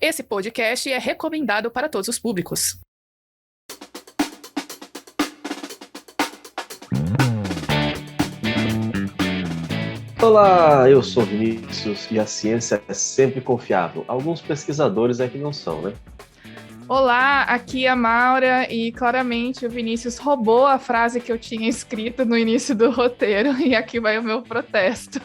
Esse podcast é recomendado para todos os públicos. Olá, eu sou Vinícius e a ciência é sempre confiável. Alguns pesquisadores é que não são, né? Olá, aqui é a Maura e claramente o Vinícius roubou a frase que eu tinha escrito no início do roteiro e aqui vai o meu protesto.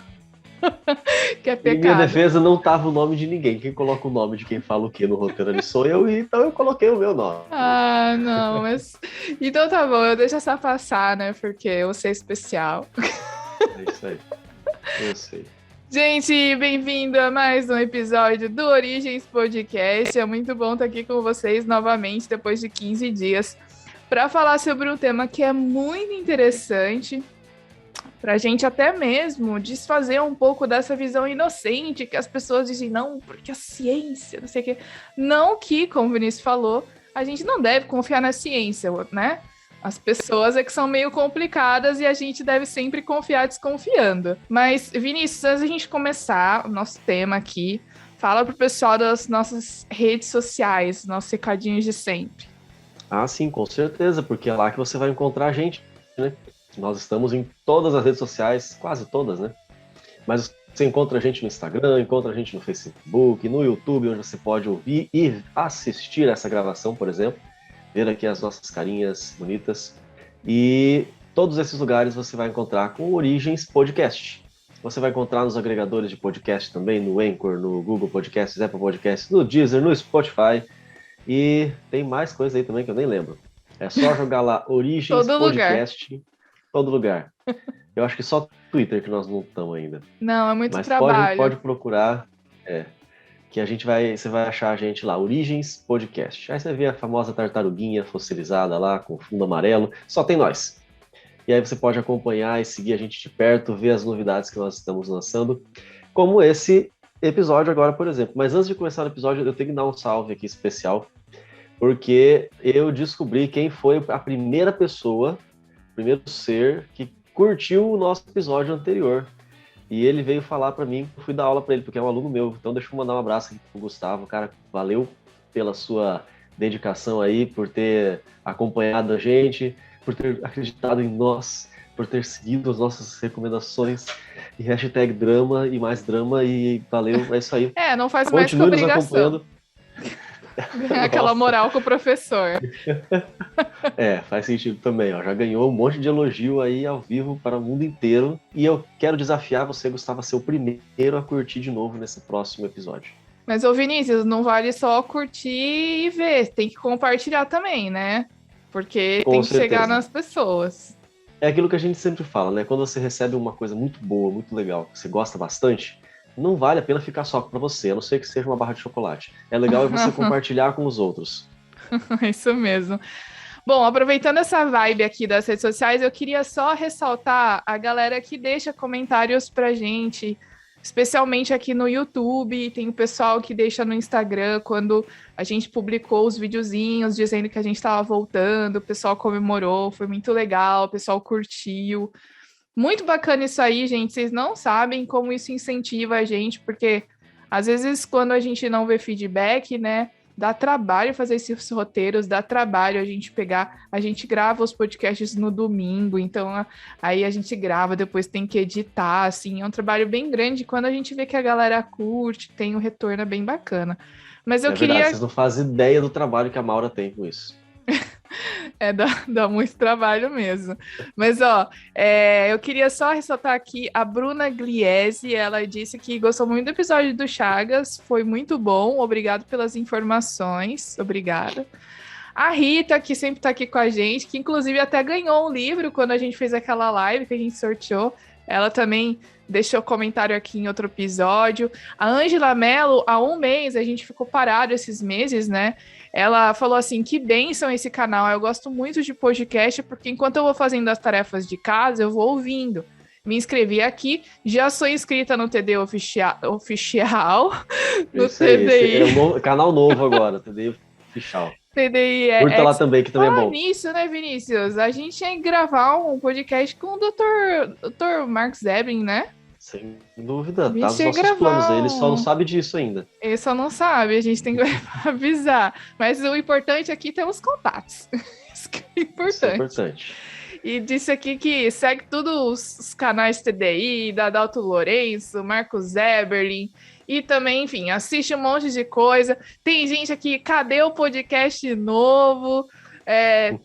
Que é pecado. Em minha defesa não estava o nome de ninguém. Quem coloca o nome de quem fala o que no roteiro ali sou eu, então eu coloquei o meu nome. Ah, não, mas... Então tá bom, eu deixo essa passar, né? Porque você é especial. É isso aí, eu sei. Gente, bem-vindo a mais um episódio do Origens Podcast. É muito bom estar aqui com vocês novamente, depois de 15 dias, para falar sobre um tema que é muito interessante, para a gente até mesmo desfazer um pouco dessa visão inocente que as pessoas dizem, não, porque a ciência, não sei o quê. Não que, como o Vinícius falou, a gente não deve confiar na ciência, né? As pessoas é que são meio complicadas e a gente deve sempre confiar desconfiando. Mas, Vinícius, antes da gente começar o nosso tema aqui, fala pro pessoal das nossas redes sociais, nossos recadinhos de sempre. Ah, sim, com certeza, porque é lá que você vai encontrar a gente, né? Nós estamos em todas as redes sociais, quase todas, né? Mas você encontra a gente no Instagram, encontra a gente no Facebook, no YouTube, onde você pode ouvir e assistir essa gravação, por exemplo. Ver aqui as nossas carinhas bonitas. E todos esses lugares você vai encontrar com Origens Podcast. Você vai encontrar nos agregadores de podcast também, no Anchor, no Google Podcasts, Apple Podcasts, no Deezer, no Spotify. E tem mais coisa aí também que eu nem lembro. É só jogar lá Origens Todo Podcast, todo lugar. Eu acho que só Twitter que nós não estamos ainda. Não, é muito Mas trabalho. pode procurar, que você vai achar a gente lá, Origens Podcast. Aí você vê a famosa tartaruguinha fossilizada lá, com fundo amarelo, só tem nós. E aí você pode acompanhar e seguir a gente de perto, ver as novidades que nós estamos lançando, como esse episódio agora, por exemplo. Mas antes de começar o episódio, eu tenho que dar um salve aqui especial, porque eu descobri quem foi a primeira pessoa, o primeiro ser que curtiu o nosso episódio anterior. E ele veio falar para mim, eu fui dar aula para ele, porque é um aluno meu. Então deixa eu mandar um abraço aqui pro Gustavo. Cara, valeu pela sua dedicação aí, por ter acompanhado a gente, por ter acreditado em nós, por ter seguido as nossas recomendações. E hashtag drama e mais drama, e valeu, é isso aí. Não faz mais que Continue nos obrigação. acompanhando. Aquela moral com o professor. Faz sentido também, ó. Já ganhou um monte de elogio aí ao vivo para o mundo inteiro. E eu quero desafiar você, Gustavo, a ser o primeiro a curtir de novo nesse próximo episódio. Mas, ô Vinícius, não vale só curtir e ver, tem que compartilhar também, né? Porque tem que chegar nas pessoas. É aquilo que a gente sempre fala, né? Quando você recebe uma coisa muito boa, muito legal, que você gosta bastante, não vale a pena ficar só para você, a não ser que seja uma barra de chocolate. É legal você compartilhar com os outros. Isso mesmo. Bom, aproveitando essa vibe aqui das redes sociais, eu queria só ressaltar a galera que deixa comentários pra gente, especialmente aqui no YouTube, tem o pessoal que deixa no Instagram quando a gente publicou os videozinhos dizendo que a gente estava voltando, o pessoal comemorou, foi muito legal, o pessoal curtiu. Muito bacana isso aí, gente. Vocês não sabem como isso incentiva a gente, porque às vezes quando a gente não vê feedback, né, dá trabalho fazer esses roteiros, dá trabalho a gente grava os podcasts no domingo, então aí a gente grava, depois tem que editar, assim, é um trabalho bem grande. Quando a gente vê que a galera curte, tem um retorno bem bacana. Mas eu queria... Verdade, vocês não fazem ideia do trabalho que a Maura tem com isso. Dá muito trabalho mesmo. Mas, eu queria só ressaltar aqui a Bruna Gliese, ela disse que gostou muito do episódio do Chagas, foi muito bom, obrigado pelas informações, obrigada. A Rita, que sempre tá aqui com a gente, que inclusive até ganhou um livro quando a gente fez aquela live que a gente sorteou, ela também deixou comentário aqui em outro episódio. A Ângela Mello, há um mês, a gente ficou parado esses meses, né? Ela falou assim, que bênção esse canal, eu gosto muito de podcast, porque enquanto eu vou fazendo as tarefas de casa, eu vou ouvindo. Me inscrevi aqui, já sou inscrita no TD Oficial, no isso aí, TDI. é um canal novo agora, TDI Oficial. TDI Curta lá também, que também é bom. Nisso, né, Vinícius? A gente tinha que gravar um podcast com o Dr. Mark Zebrin, né? Sem dúvida, A tá gente nos ia nossos gravar planos. Ele só não um- sabe disso ainda. Ele só não sabe, a gente tem que avisar. Mas o importante aqui tem os contatos. Isso que é Isso é importante. importante. E disse aqui que segue todos os canais TDI, da Adalto Lourenço, Marcos Eberlin, e também, enfim, assiste um monte de coisa. Tem gente aqui, cadê o podcast novo?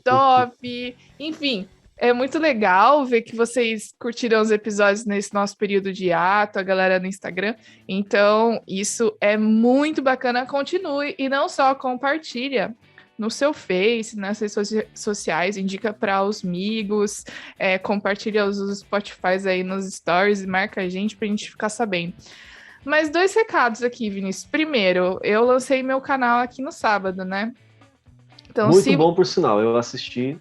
Top. Enfim, é muito legal ver que vocês curtiram os episódios nesse nosso período de ato, a galera no Instagram. Então, isso é muito bacana. Continue e não só compartilha no seu Face, nas redes sociais, indica para os amigos, compartilha os Spotify aí nos stories e marca a gente para a gente ficar sabendo. Mas 2 recados aqui, Vinícius. Primeiro, eu lancei meu canal aqui no sábado, né? Então, Muito bom, por sinal. Eu assisti.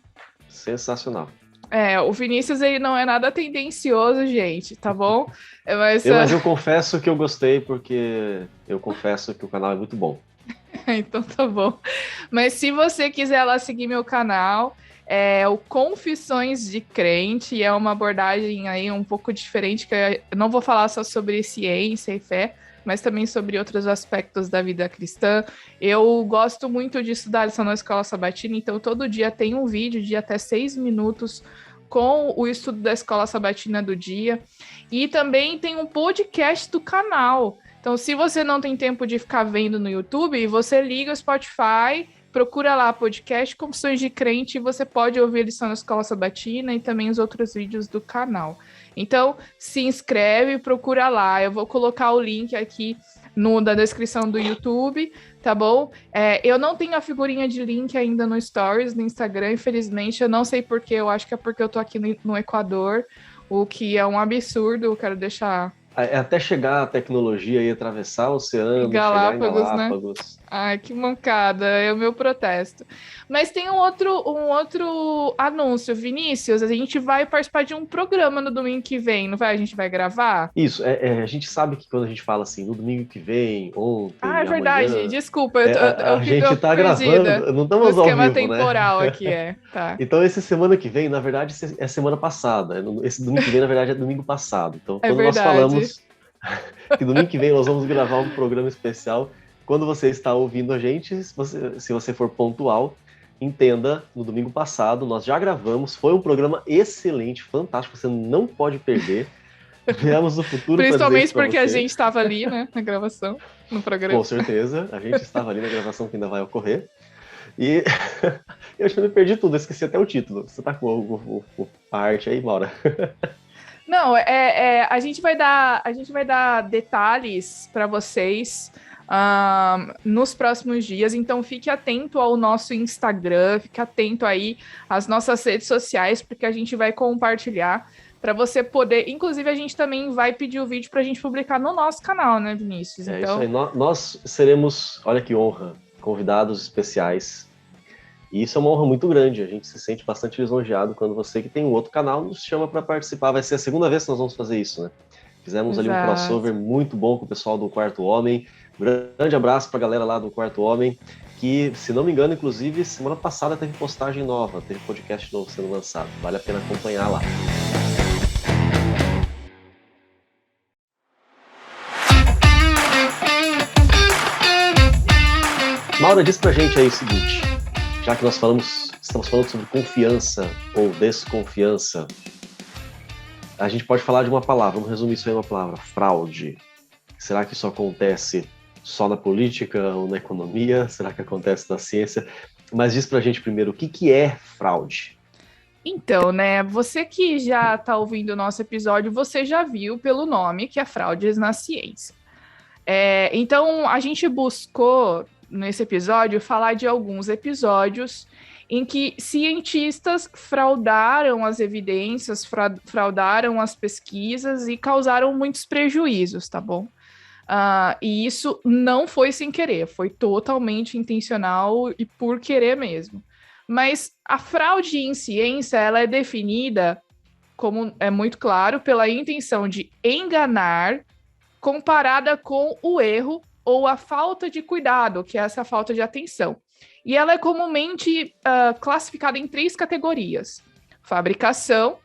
Sensacional. O Vinícius, ele não é nada tendencioso, gente, tá bom? Mas eu confesso que eu gostei, porque eu confesso que o canal é muito bom. Então tá bom. Mas se você quiser lá seguir meu canal, é o Confissões de Crente, é uma abordagem aí um pouco diferente, que eu não vou falar só sobre ciência e fé, mas também sobre outros aspectos da vida cristã. Eu gosto muito de estudar lição na escola sabatina, então todo dia tem um vídeo de até 6 minutos com o estudo da escola sabatina do dia. E também tem um podcast do canal. Então, se você não tem tempo de ficar vendo no YouTube, você liga o Spotify, procura lá podcast Confissões de Crente e você pode ouvir a lição na escola sabatina e também os outros vídeos do canal. Então, se inscreve, procura lá. Eu vou colocar o link aqui na descrição do YouTube, tá bom? Eu não tenho a figurinha de link ainda no Stories, no Instagram, infelizmente. Eu não sei porquê, eu acho que é porque eu tô aqui no Equador, o que é um absurdo, eu quero deixar... Até chegar a tecnologia e atravessar o oceano, Galápagos, chegar em Galápagos. Né? Ai, que mancada, é o meu protesto. Mas tem um outro anúncio, Vinícius, a gente vai participar de um programa no domingo que vem, não vai? A gente vai gravar? Isso, a gente sabe que quando a gente fala assim, no domingo que vem, ontem, é verdade, amanhã, desculpa, a gente tá gravando, não estamos ao vivo, esquema temporal né? aqui, tá. Então, essa semana que vem, na verdade, é semana passada. Esse domingo que vem, na verdade, é domingo passado. Então, quando nós falamos que domingo que vem nós vamos gravar um programa especial, quando você está ouvindo a gente, se você for pontual, entenda, no domingo passado nós já gravamos, foi um programa excelente, fantástico, você não pode perder. Viemos no futuro. Principalmente porque a gente estava ali, né, na gravação, no programa. Com certeza, a gente estava ali na gravação que ainda vai ocorrer. E eu já me perdi tudo, eu esqueci até o título. Você tá com a arte aí, Maura? Não, a gente vai dar detalhes para vocês nos próximos dias, então fique atento ao nosso Instagram, fique atento aí às nossas redes sociais, porque a gente vai compartilhar para você poder, inclusive a gente também vai pedir o vídeo para a gente publicar no nosso canal, né, Vinícius? Então... isso aí, nós seremos, olha que honra, convidados especiais. E isso é uma honra muito grande, a gente se sente bastante lisonjeado quando você que tem um outro canal nos chama para participar. Vai ser a segunda vez que nós vamos fazer isso, né? Fizemos ali um crossover muito bom com o pessoal do Quarto Homem. Grande abraço para a galera lá do Quarto Homem, que, se não me engano, inclusive, semana passada teve postagem nova, teve podcast novo sendo lançado. Vale a pena acompanhar lá. Maura, diz pra gente aí o seguinte, já que nós estamos falando sobre confiança ou desconfiança, a gente pode falar de uma palavra, vamos resumir isso aí em uma palavra, fraude. Será que isso acontece só na política ou na economia? Será que acontece na ciência? Mas diz pra gente primeiro, o que é fraude? Então, né, você que já está ouvindo o nosso episódio, você já viu pelo nome que é fraudes na ciência. Então, a gente buscou, nesse episódio, falar de alguns episódios em que cientistas fraudaram as evidências, fraudaram as pesquisas e causaram muitos prejuízos, tá bom? E isso não foi sem querer, foi totalmente intencional e por querer mesmo. Mas a fraude em ciência, ela é definida, como é muito claro, pela intenção de enganar comparada com o erro ou a falta de cuidado, que é essa falta de atenção. E ela é comumente classificada em 3 categorias. Fabricação,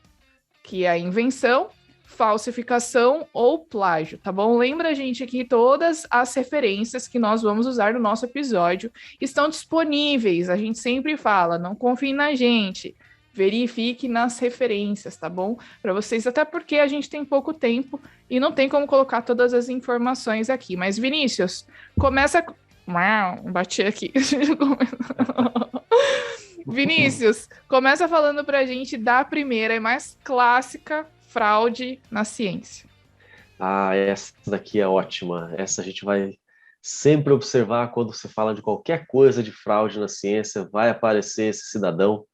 que é a invenção, falsificação ou plágio, tá bom? Lembra, gente, que todas as referências que nós vamos usar no nosso episódio estão disponíveis. A gente sempre fala, não confie na gente, verifique nas referências, tá bom? Para vocês, até porque a gente tem pouco tempo e não tem como colocar todas as informações aqui. Mas, Vinícius, começa... Bati aqui. Vinícius, começa falando pra gente da primeira e mais clássica fraude na ciência. Essa daqui é ótima. Essa a gente vai sempre observar quando se fala de qualquer coisa de fraude na ciência, vai aparecer esse cidadão.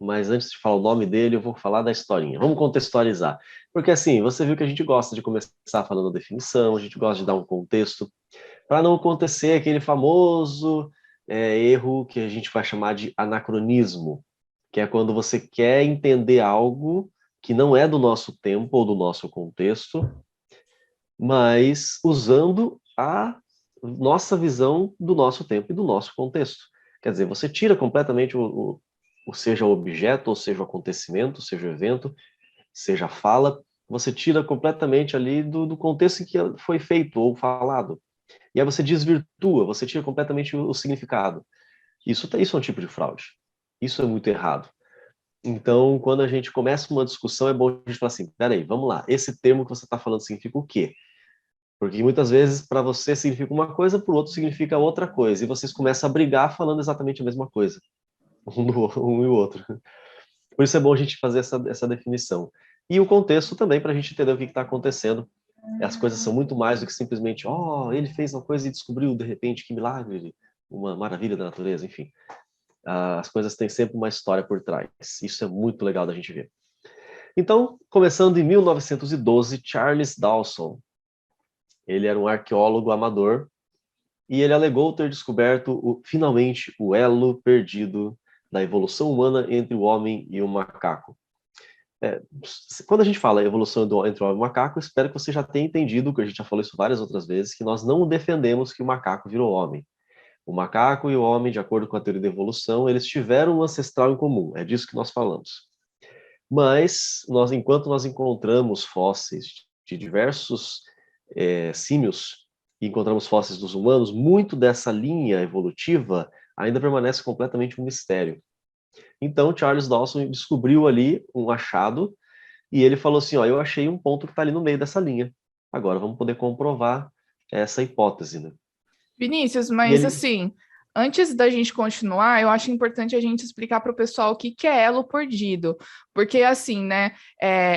Mas antes de falar o nome dele, eu vou falar da historinha. Vamos contextualizar. Porque assim, você viu que a gente gosta de começar falando a definição, a gente gosta de dar um contexto, para não acontecer aquele famoso erro que a gente vai chamar de anacronismo, que é quando você quer entender algo que não é do nosso tempo ou do nosso contexto, mas usando a nossa visão do nosso tempo e do nosso contexto. Quer dizer, você tira completamente seja o objeto, ou seja o acontecimento, seja o evento, seja a fala, você tira completamente ali do contexto em que foi feito ou falado. E aí você desvirtua, você tira completamente o significado. Isso é um tipo de fraude. Isso é muito errado. Então, quando a gente começa uma discussão, é bom a gente falar assim, peraí, vamos lá, esse termo que você está falando significa o quê? Porque muitas vezes, para você, significa uma coisa, para o outro significa outra coisa, e vocês começam a brigar falando exatamente a mesma coisa, um e o outro. Por isso é bom a gente fazer essa definição. E o contexto também, para a gente entender o que está acontecendo. As coisas são muito mais do que simplesmente, ele fez uma coisa e descobriu, de repente, que milagre, uma maravilha da natureza, enfim. As coisas têm sempre uma história por trás. Isso é muito legal da gente ver. Então, começando em 1912, Charles Dawson, ele era um arqueólogo amador, e ele alegou ter descoberto, finalmente, o elo perdido da evolução humana entre o homem e o macaco. Quando a gente fala evolução entre o homem e o macaco, espero que você já tenha entendido, que a gente já falou isso várias outras vezes, que nós não defendemos que o macaco virou homem. O macaco e o homem, de acordo com a teoria da evolução, eles tiveram um ancestral em comum, é disso que nós falamos. Mas, enquanto nós encontramos fósseis de diversos símios, e encontramos fósseis dos humanos, muito dessa linha evolutiva ainda permanece completamente um mistério. Então, Charles Dawson descobriu ali um achado, e ele falou assim, eu achei um ponto que está ali no meio dessa linha. Agora vamos poder comprovar essa hipótese, né? Vinícius, mas assim, antes da gente continuar, eu acho importante a gente explicar para o pessoal o que é elo perdido. Porque, assim, né,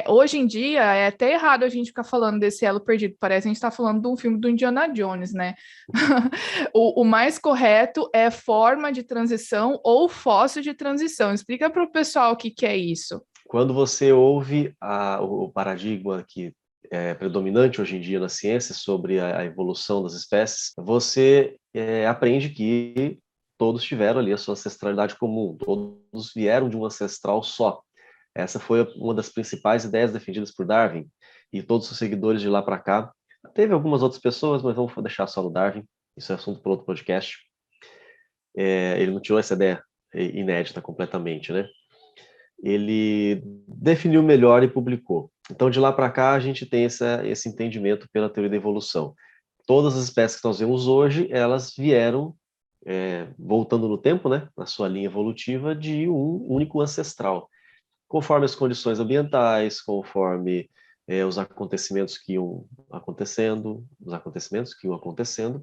hoje em dia é até errado a gente ficar falando desse elo perdido. Parece que a gente está falando de um filme do Indiana Jones, né? o mais correto é forma de transição ou fóssil de transição. Explica para o pessoal o que é isso. Quando você ouve o paradigma que é predominante hoje em dia na ciência sobre a evolução das espécies, você aprende que todos tiveram ali a sua ancestralidade comum, todos vieram de um ancestral só. Essa foi uma das principais ideias defendidas por Darwin, e todos os seguidores de lá para cá. Teve algumas outras pessoas, mas vamos deixar só no Darwin, isso é assunto para outro podcast. Ele não tirou essa ideia inédita completamente, né? Ele definiu melhor e publicou. Então, de lá para cá, a gente tem esse entendimento pela teoria da evolução. Todas as espécies que nós vemos hoje, elas vieram, voltando no tempo, né, na sua linha evolutiva, de um único ancestral. Conforme as condições ambientais, conforme os acontecimentos que iam acontecendo,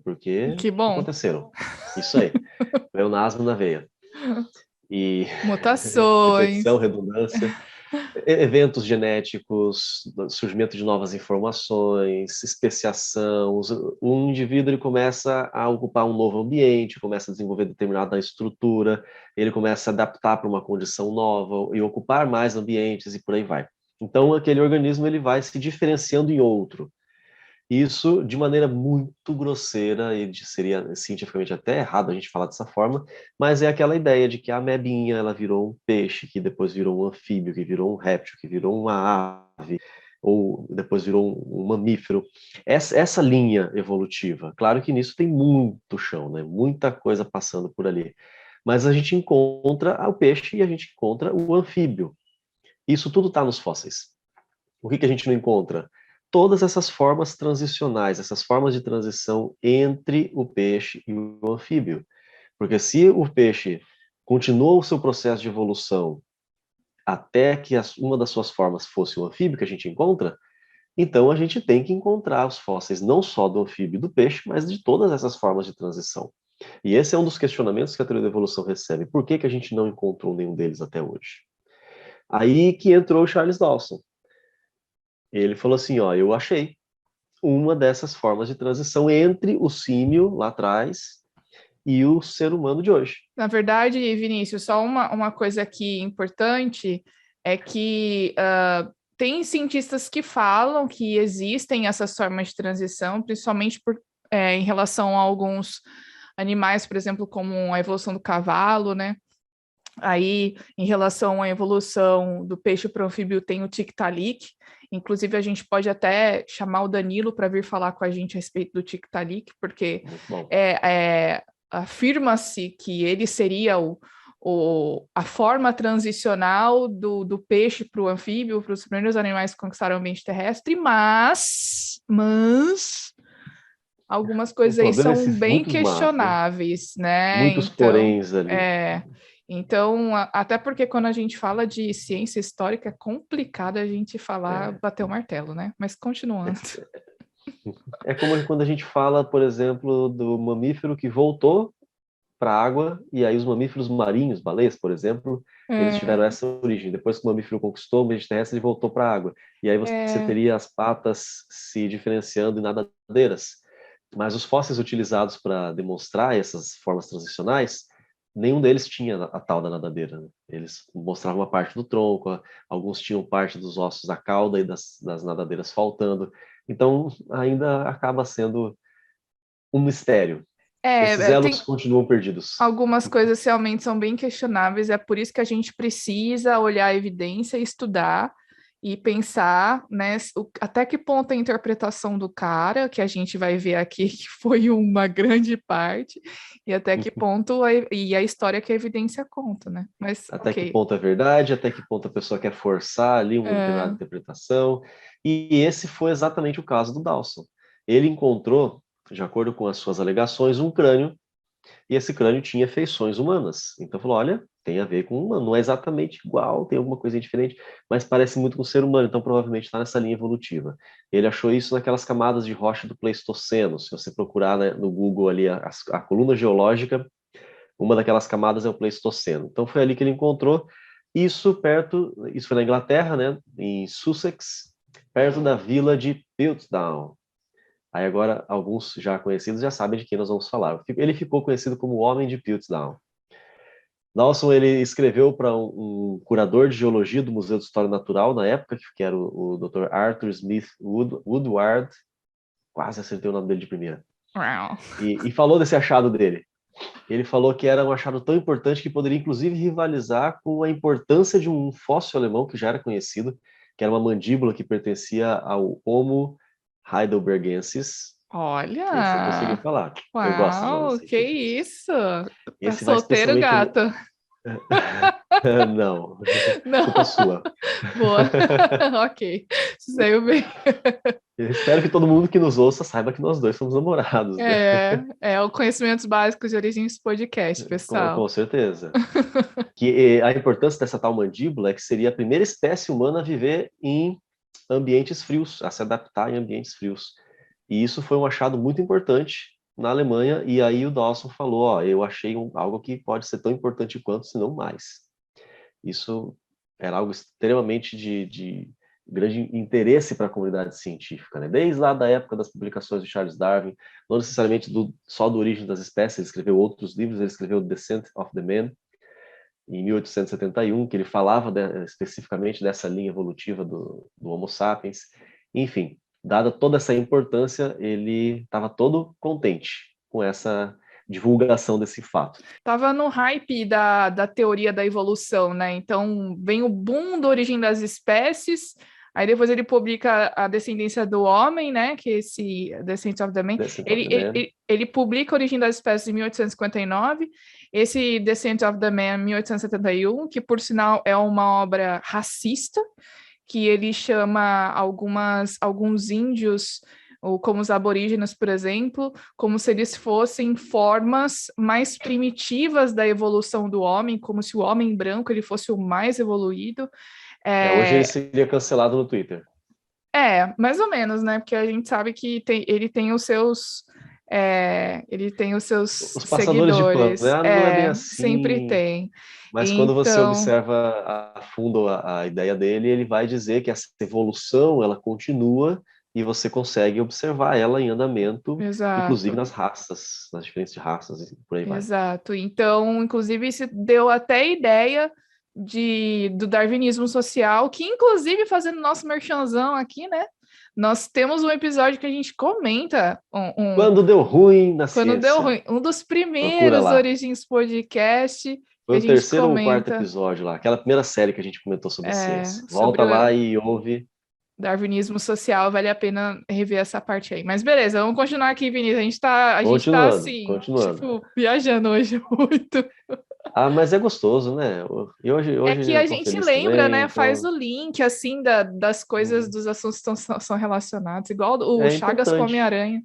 porque que bom. Aconteceram. Isso aí. Pleonasmo na veia. E mutações, repetição, redundância, eventos genéticos, surgimento de novas informações, especiação. O indivíduo ele começa a ocupar um novo ambiente, começa a desenvolver determinada estrutura, ele começa a adaptar para uma condição nova e ocupar mais ambientes e por aí vai. Então, aquele organismo ele vai se diferenciando em outro. Isso de maneira muito grosseira, e seria cientificamente até errado a gente falar dessa forma, mas é aquela ideia de que a amebinha ela virou um peixe, que depois virou um anfíbio, que virou um réptil, que virou uma ave, ou depois virou um mamífero. Essa linha evolutiva, claro que nisso tem muito chão, né? Muita coisa passando por ali. Mas a gente encontra o peixe e a gente encontra o anfíbio. Isso tudo está nos fósseis. O que a gente não encontra? Todas essas formas transicionais, essas formas de transição entre o peixe e o anfíbio. Porque se o peixe continuou o seu processo de evolução até que uma das suas formas fosse o anfíbio que a gente encontra, então a gente tem que encontrar os fósseis não só do anfíbio e do peixe, mas de todas essas formas de transição. E esse é um dos questionamentos que a teoria da evolução recebe. Por que a gente não encontrou nenhum deles até hoje? Aí que entrou o Charles Dawson. Ele falou assim, ó, eu achei uma dessas formas de transição entre o símio lá atrás e o ser humano de hoje. Na verdade, Vinícius, só uma coisa aqui importante é que tem cientistas que falam que existem essas formas de transição, principalmente em relação a alguns animais, por exemplo, como a evolução do cavalo, né? Aí, em relação à evolução do peixe para o anfíbio, tem o Tiktaalik. Inclusive, a gente pode até chamar o Danilo para vir falar com a gente a respeito do Tiktaalik, porque afirma-se que ele seria a forma transicional do peixe para o anfíbio, para os primeiros animais que conquistaram o ambiente terrestre, mas algumas coisas aí são bem questionáveis, né? Muitos poréns ali. Então, até porque quando a gente fala de ciência histórica, é complicado a gente falar, bater o martelo, né? Mas continuando. É como quando a gente fala, por exemplo, do mamífero que voltou para a água, e aí os mamíferos marinhos, baleias, por exemplo, eles tiveram essa origem. Depois que o mamífero conquistou o ambiente terrestre, ele voltou para a água. E aí você teria as patas se diferenciando em nadadeiras. Mas os fósseis utilizados para demonstrar essas formas transicionais, nenhum deles tinha a tal da nadadeira. Né? Eles mostravam uma parte do tronco, alguns tinham parte dos ossos da cauda e das nadadeiras faltando. Então, ainda acaba sendo um mistério. Esses elos continuam perdidos. Algumas coisas realmente são bem questionáveis, é por isso que a gente precisa olhar a evidência, estudar e pensar, né, até que ponto a interpretação do cara, que a gente vai ver aqui que foi uma grande parte, e até que ponto a história que a evidência conta, né? Mas, até que ponto é verdade, até que ponto a pessoa quer forçar ali uma determinada interpretação. E esse foi exatamente o caso do Dawson. Ele encontrou, de acordo com as suas alegações, um crânio, e esse crânio tinha feições humanas. Então falou, olha, tem a ver com um humano, não é exatamente igual, tem alguma coisa diferente, mas parece muito com o ser humano, então provavelmente está nessa linha evolutiva. Ele achou isso naquelas camadas de rocha do Pleistoceno. Se você procurar, né, no Google ali a coluna geológica, uma daquelas camadas é o Pleistoceno. Então foi ali que ele encontrou isso foi na Inglaterra, né, em Sussex, perto da vila de Piltdown. Aí agora, alguns já conhecidos já sabem de quem nós vamos falar. Ele ficou conhecido como o Homem de Piltdown. Dawson, ele escreveu para um curador de geologia do Museu de História Natural, na época, que era o Dr. Arthur Smith Woodward, quase acertei o nome dele de primeira, e falou desse achado dele. Ele falou que era um achado tão importante que poderia, inclusive, rivalizar com a importância de um fóssil alemão que já era conhecido, que era uma mandíbula que pertencia ao Homo heidelbergensis. Olha! Esse eu consegui falar. Uau, eu gosto dos nomes que isso! Esse tá solteiro, gato? Não. Culpa sua. Boa. Ok. Saiu bem. Eu espero que todo mundo que nos ouça saiba que nós dois somos namorados. Né? O conhecimentos básicos de origem desse podcast, pessoal. Com certeza. Que a importância dessa tal mandíbula é que seria a primeira espécie humana a viver em ambientes frios, a se adaptar em ambientes frios. E isso foi um achado muito importante na Alemanha, e aí o Dawson falou, ó, eu achei algo que pode ser tão importante quanto, se não mais. Isso era algo extremamente de grande interesse para a comunidade científica, né? Desde lá da época das publicações de Charles Darwin, não necessariamente só do Origem das Espécies, ele escreveu outros livros, ele escreveu Descent of the Man, em 1871, que ele falava especificamente dessa linha evolutiva do Homo sapiens. Enfim, dada toda essa importância, ele estava todo contente com essa divulgação desse fato. Estava no hype da teoria da evolução, né? Então, vem o boom da Origem das Espécies, aí depois ele publica A Descendência do Homem, né? Que é esse Descent of the Man. Ele publica A Origem das Espécies em 1859, esse Descent of the Man em 1871, que, por sinal, é uma obra racista. que ele chama alguns índios, ou como os aborígenes, por exemplo, como se eles fossem formas mais primitivas da evolução do homem, como se o homem branco ele fosse o mais evoluído. Hoje ele seria cancelado no Twitter. Mais ou menos, né? Porque a gente sabe que ele tem os seus... ele tem os seus Os passadores de pano, seguidores. né? Não é bem assim. Sempre tem. Mas quando você observa a fundo a ideia dele, ele vai dizer que essa evolução, ela continua e você consegue observar ela em andamento, inclusive nas raças, nas diferentes raças e por aí vai. Exato. Então, inclusive, isso deu até ideia do darwinismo social, que inclusive, fazendo nosso merchanzão aqui, né? Nós temos um episódio que a gente comenta... Quando deu ruim na ciência. Quando deu ruim. Um dos primeiros Origens Podcast. Foi o terceiro ou quarto episódio lá. Aquela primeira série que a gente comentou sobre ciência. Volta lá e ouve. Darwinismo social, vale a pena rever essa parte aí. Mas beleza, vamos continuar aqui, Vinícius. A gente tá assim, tipo, viajando hoje muito. Mas é gostoso, né? E hoje que a gente lembra, também, né? Então... Faz o link, assim, das coisas, dos assuntos que são relacionados. Igual o Chagas com o Homem-Aranha.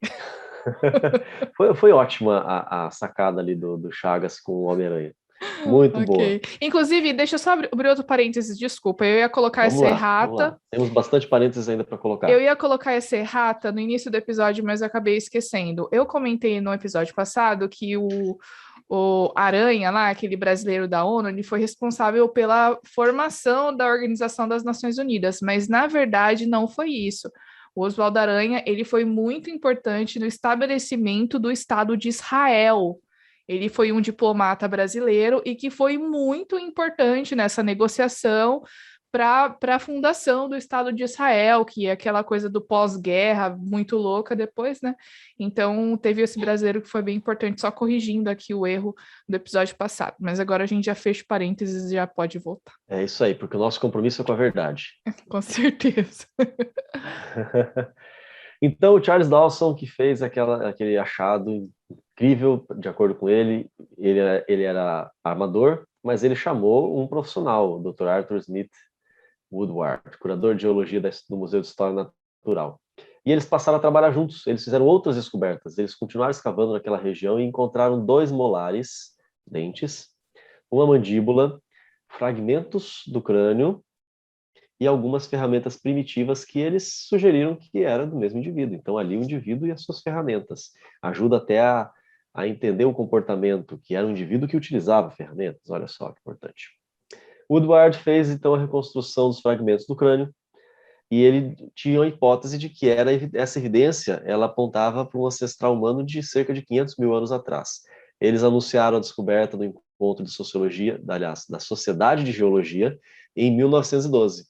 foi ótima a sacada ali do Chagas com o Homem-Aranha. Muito boa. Inclusive, deixa eu só abrir outro parênteses, desculpa. Eu ia colocar essa errata. Temos bastante parênteses ainda para colocar. Eu ia colocar essa errata no início do episódio, mas eu acabei esquecendo. Eu comentei no episódio passado que o Aranha lá, aquele brasileiro da ONU, ele foi responsável pela formação da Organização das Nações Unidas, mas na verdade não foi isso. O Oswaldo Aranha, ele foi muito importante no estabelecimento do Estado de Israel. Ele foi um diplomata brasileiro e que foi muito importante nessa negociação para a fundação do Estado de Israel, que é aquela coisa do pós-guerra muito louca depois, né? Então, teve esse brasileiro que foi bem importante, só corrigindo aqui o erro do episódio passado. Mas agora a gente já fecha parênteses e já pode voltar. É isso aí, porque o nosso compromisso é com a verdade. Com certeza. Então, o Charles Dawson, que fez aquele achado incrível, de acordo com ele era armador, mas ele chamou um profissional, o Dr. Arthur Smith Woodward, curador de geologia do Museu de História Natural. E eles passaram a trabalhar juntos, eles fizeram outras descobertas, eles continuaram escavando naquela região e encontraram 2 molares, dentes, uma mandíbula, fragmentos do crânio e algumas ferramentas primitivas que eles sugeriram que era do mesmo indivíduo. Então, ali o indivíduo e as suas ferramentas. Ajuda até a entender o comportamento, que era um indivíduo que utilizava ferramentas. Olha só que importante. Woodward fez, então, a reconstrução dos fragmentos do crânio e ele tinha a hipótese de que essa evidência ela apontava para um ancestral humano de cerca de 500 mil anos atrás. Eles anunciaram a descoberta do encontro de sociologia, aliás, da Sociedade de Geologia, em 1912.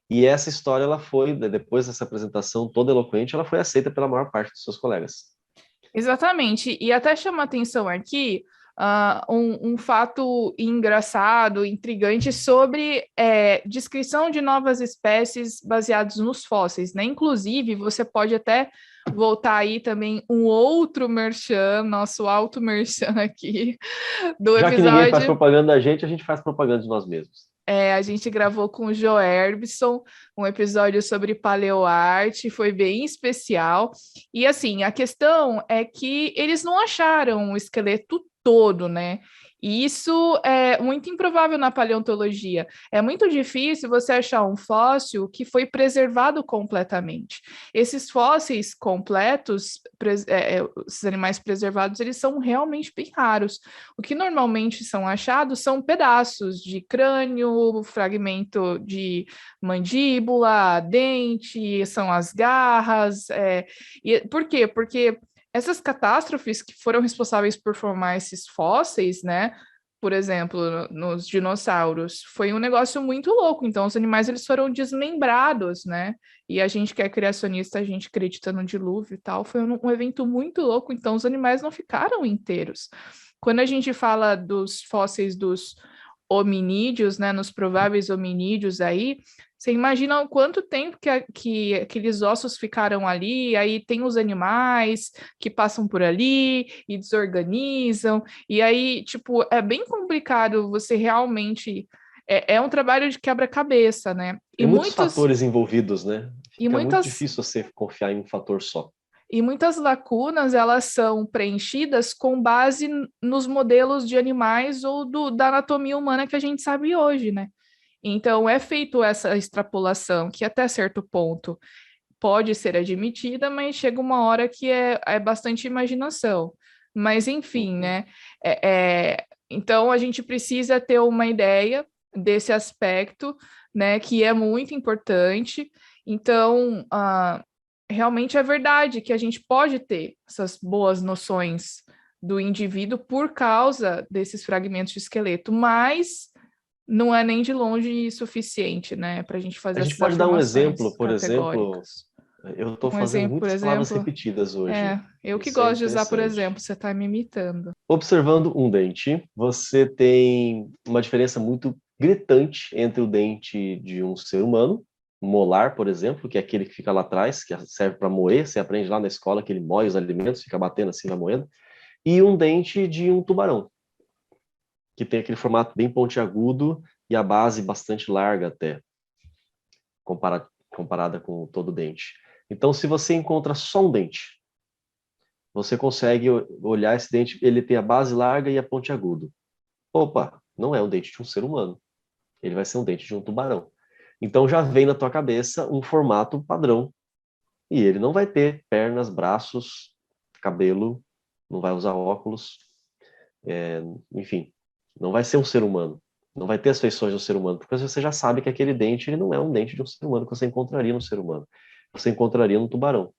E essa história, ela foi, depois dessa apresentação toda eloquente, ela foi aceita pela maior parte dos seus colegas. Exatamente, e até chama atenção aqui um fato engraçado, intrigante sobre descrição de novas espécies baseadas nos fósseis, né? Inclusive, você pode até voltar aí também um outro merchan, nosso alto merchan aqui do episódio. Já que ninguém faz propaganda da gente, a gente faz propaganda de nós mesmos. A gente gravou com o Joe Erbson um episódio sobre paleoarte, foi bem especial. E assim, a questão é que eles não acharam o esqueleto todo, né? E isso é muito improvável na paleontologia. É muito difícil você achar um fóssil que foi preservado completamente. Esses fósseis completos, esses animais preservados, eles são realmente bem raros. O que normalmente são achados são pedaços de crânio, fragmento de mandíbula, dente, são as garras. Por quê? Porque essas catástrofes que foram responsáveis por formar esses fósseis, né? Por exemplo, nos dinossauros, foi um negócio muito louco. Então, os animais eles foram desmembrados, né? E a gente que é criacionista, a gente acredita no dilúvio e tal, foi um evento muito louco. Então, os animais não ficaram inteiros. Quando a gente fala dos fósseis dos hominídeos, né? Nos prováveis hominídeos aí, você imagina o quanto tempo que aqueles ossos ficaram ali, aí tem os animais que passam por ali e desorganizam, e aí, tipo, é bem complicado você realmente é um trabalho de quebra-cabeça, né? Tem muitos fatores envolvidos, né? Fica muito muitas, difícil você confiar em um fator só. e muitas lacunas, elas são preenchidas com base nos modelos de animais ou da anatomia humana que a gente sabe hoje, né? Então, é feito essa extrapolação, que até certo ponto pode ser admitida, mas chega uma hora que é bastante imaginação. Mas, enfim, né? Então, a gente precisa ter uma ideia desse aspecto, né? Que é muito importante. Então, realmente é verdade que a gente pode ter essas boas noções do indivíduo por causa desses fragmentos de esqueleto, mas não é nem de longe suficiente, né, para a gente fazer A gente essas pode dar um afirmações exemplo, por exemplo, categóricas. eu estou Um fazendo exemplo, por muitas palavras exemplo, repetidas hoje. eu que Isso é gosto de usar, por interessante. exemplo, você está me imitando. Observando um dente, você tem uma diferença muito gritante entre o dente de um ser humano, um molar, por exemplo, que é aquele que fica lá atrás, que serve para moer, você aprende lá na escola que ele moe os alimentos, fica batendo assim, vai moendo, e um dente de um tubarão, que tem aquele formato bem pontiagudo e a base bastante larga até, comparada com todo o dente. Então, se você encontra só um dente, você consegue olhar esse dente, ele tem a base larga e a pontiagudo. Opa, não é um dente de um ser humano. Ele vai ser um dente de um tubarão. Então já vem na tua cabeça um formato padrão. E ele não vai ter pernas, braços, cabelo, não vai usar óculos, enfim, não vai ser um ser humano. Não vai ter as feições de um ser humano, porque você já sabe que aquele dente ele não é um dente de um ser humano que você encontraria no ser humano. Você encontraria no tubarão.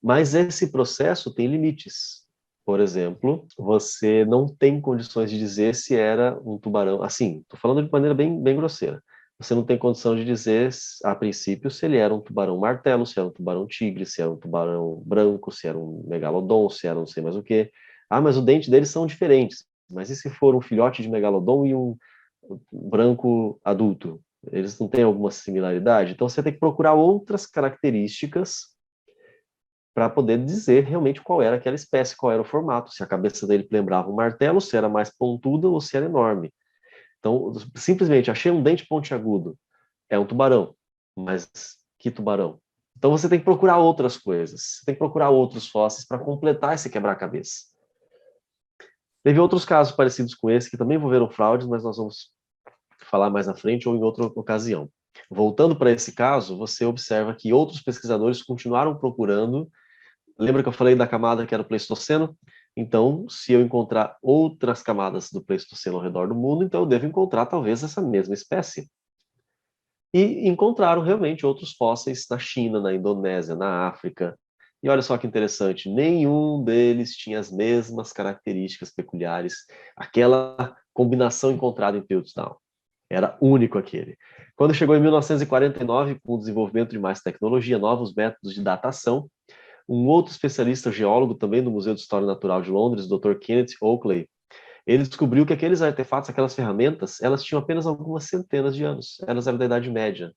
Mas esse processo tem limites. Por exemplo, você não tem condições de dizer se era um tubarão. Assim, estou falando de maneira bem grosseira. Você não tem condição de dizer, a princípio, se ele era um tubarão martelo, se era um tubarão tigre, se era um tubarão branco, se era um megalodon, se era não sei mais o quê. Ah, mas os dentes deles são diferentes. Mas e se for um filhote de megalodon e um branco adulto? Eles não têm alguma similaridade? Então você tem que procurar outras características para poder dizer realmente qual era aquela espécie, qual era o formato, se a cabeça dele lembrava um martelo, se era mais pontuda ou se era enorme. Então, simplesmente achei um dente pontiagudo, é um tubarão, mas que tubarão? Então você tem que procurar outras coisas, você tem que procurar outros fósseis para completar esse quebra-cabeça. Teve outros casos parecidos com esse que também envolveram fraudes, mas nós vamos falar mais à frente ou em outra ocasião. Voltando para esse caso, você observa que outros pesquisadores continuaram procurando. Lembra que eu falei da camada que era o Pleistoceno? Então, se eu encontrar outras camadas do Pleistoceno ao redor do mundo, então eu devo encontrar talvez essa mesma espécie. E encontraram realmente outros fósseis na China, na Indonésia, na África. E olha só que interessante, nenhum deles tinha as mesmas características peculiares, aquela combinação encontrada em Piltdown. Era único aquele. Quando chegou em 1949, com o desenvolvimento de mais tecnologia, novos métodos de datação, um outro especialista geólogo também do Museu de História Natural de Londres, Dr. Kenneth Oakley, ele descobriu que aqueles artefatos, aquelas ferramentas, elas tinham apenas algumas centenas de anos. Elas eram da Idade Média.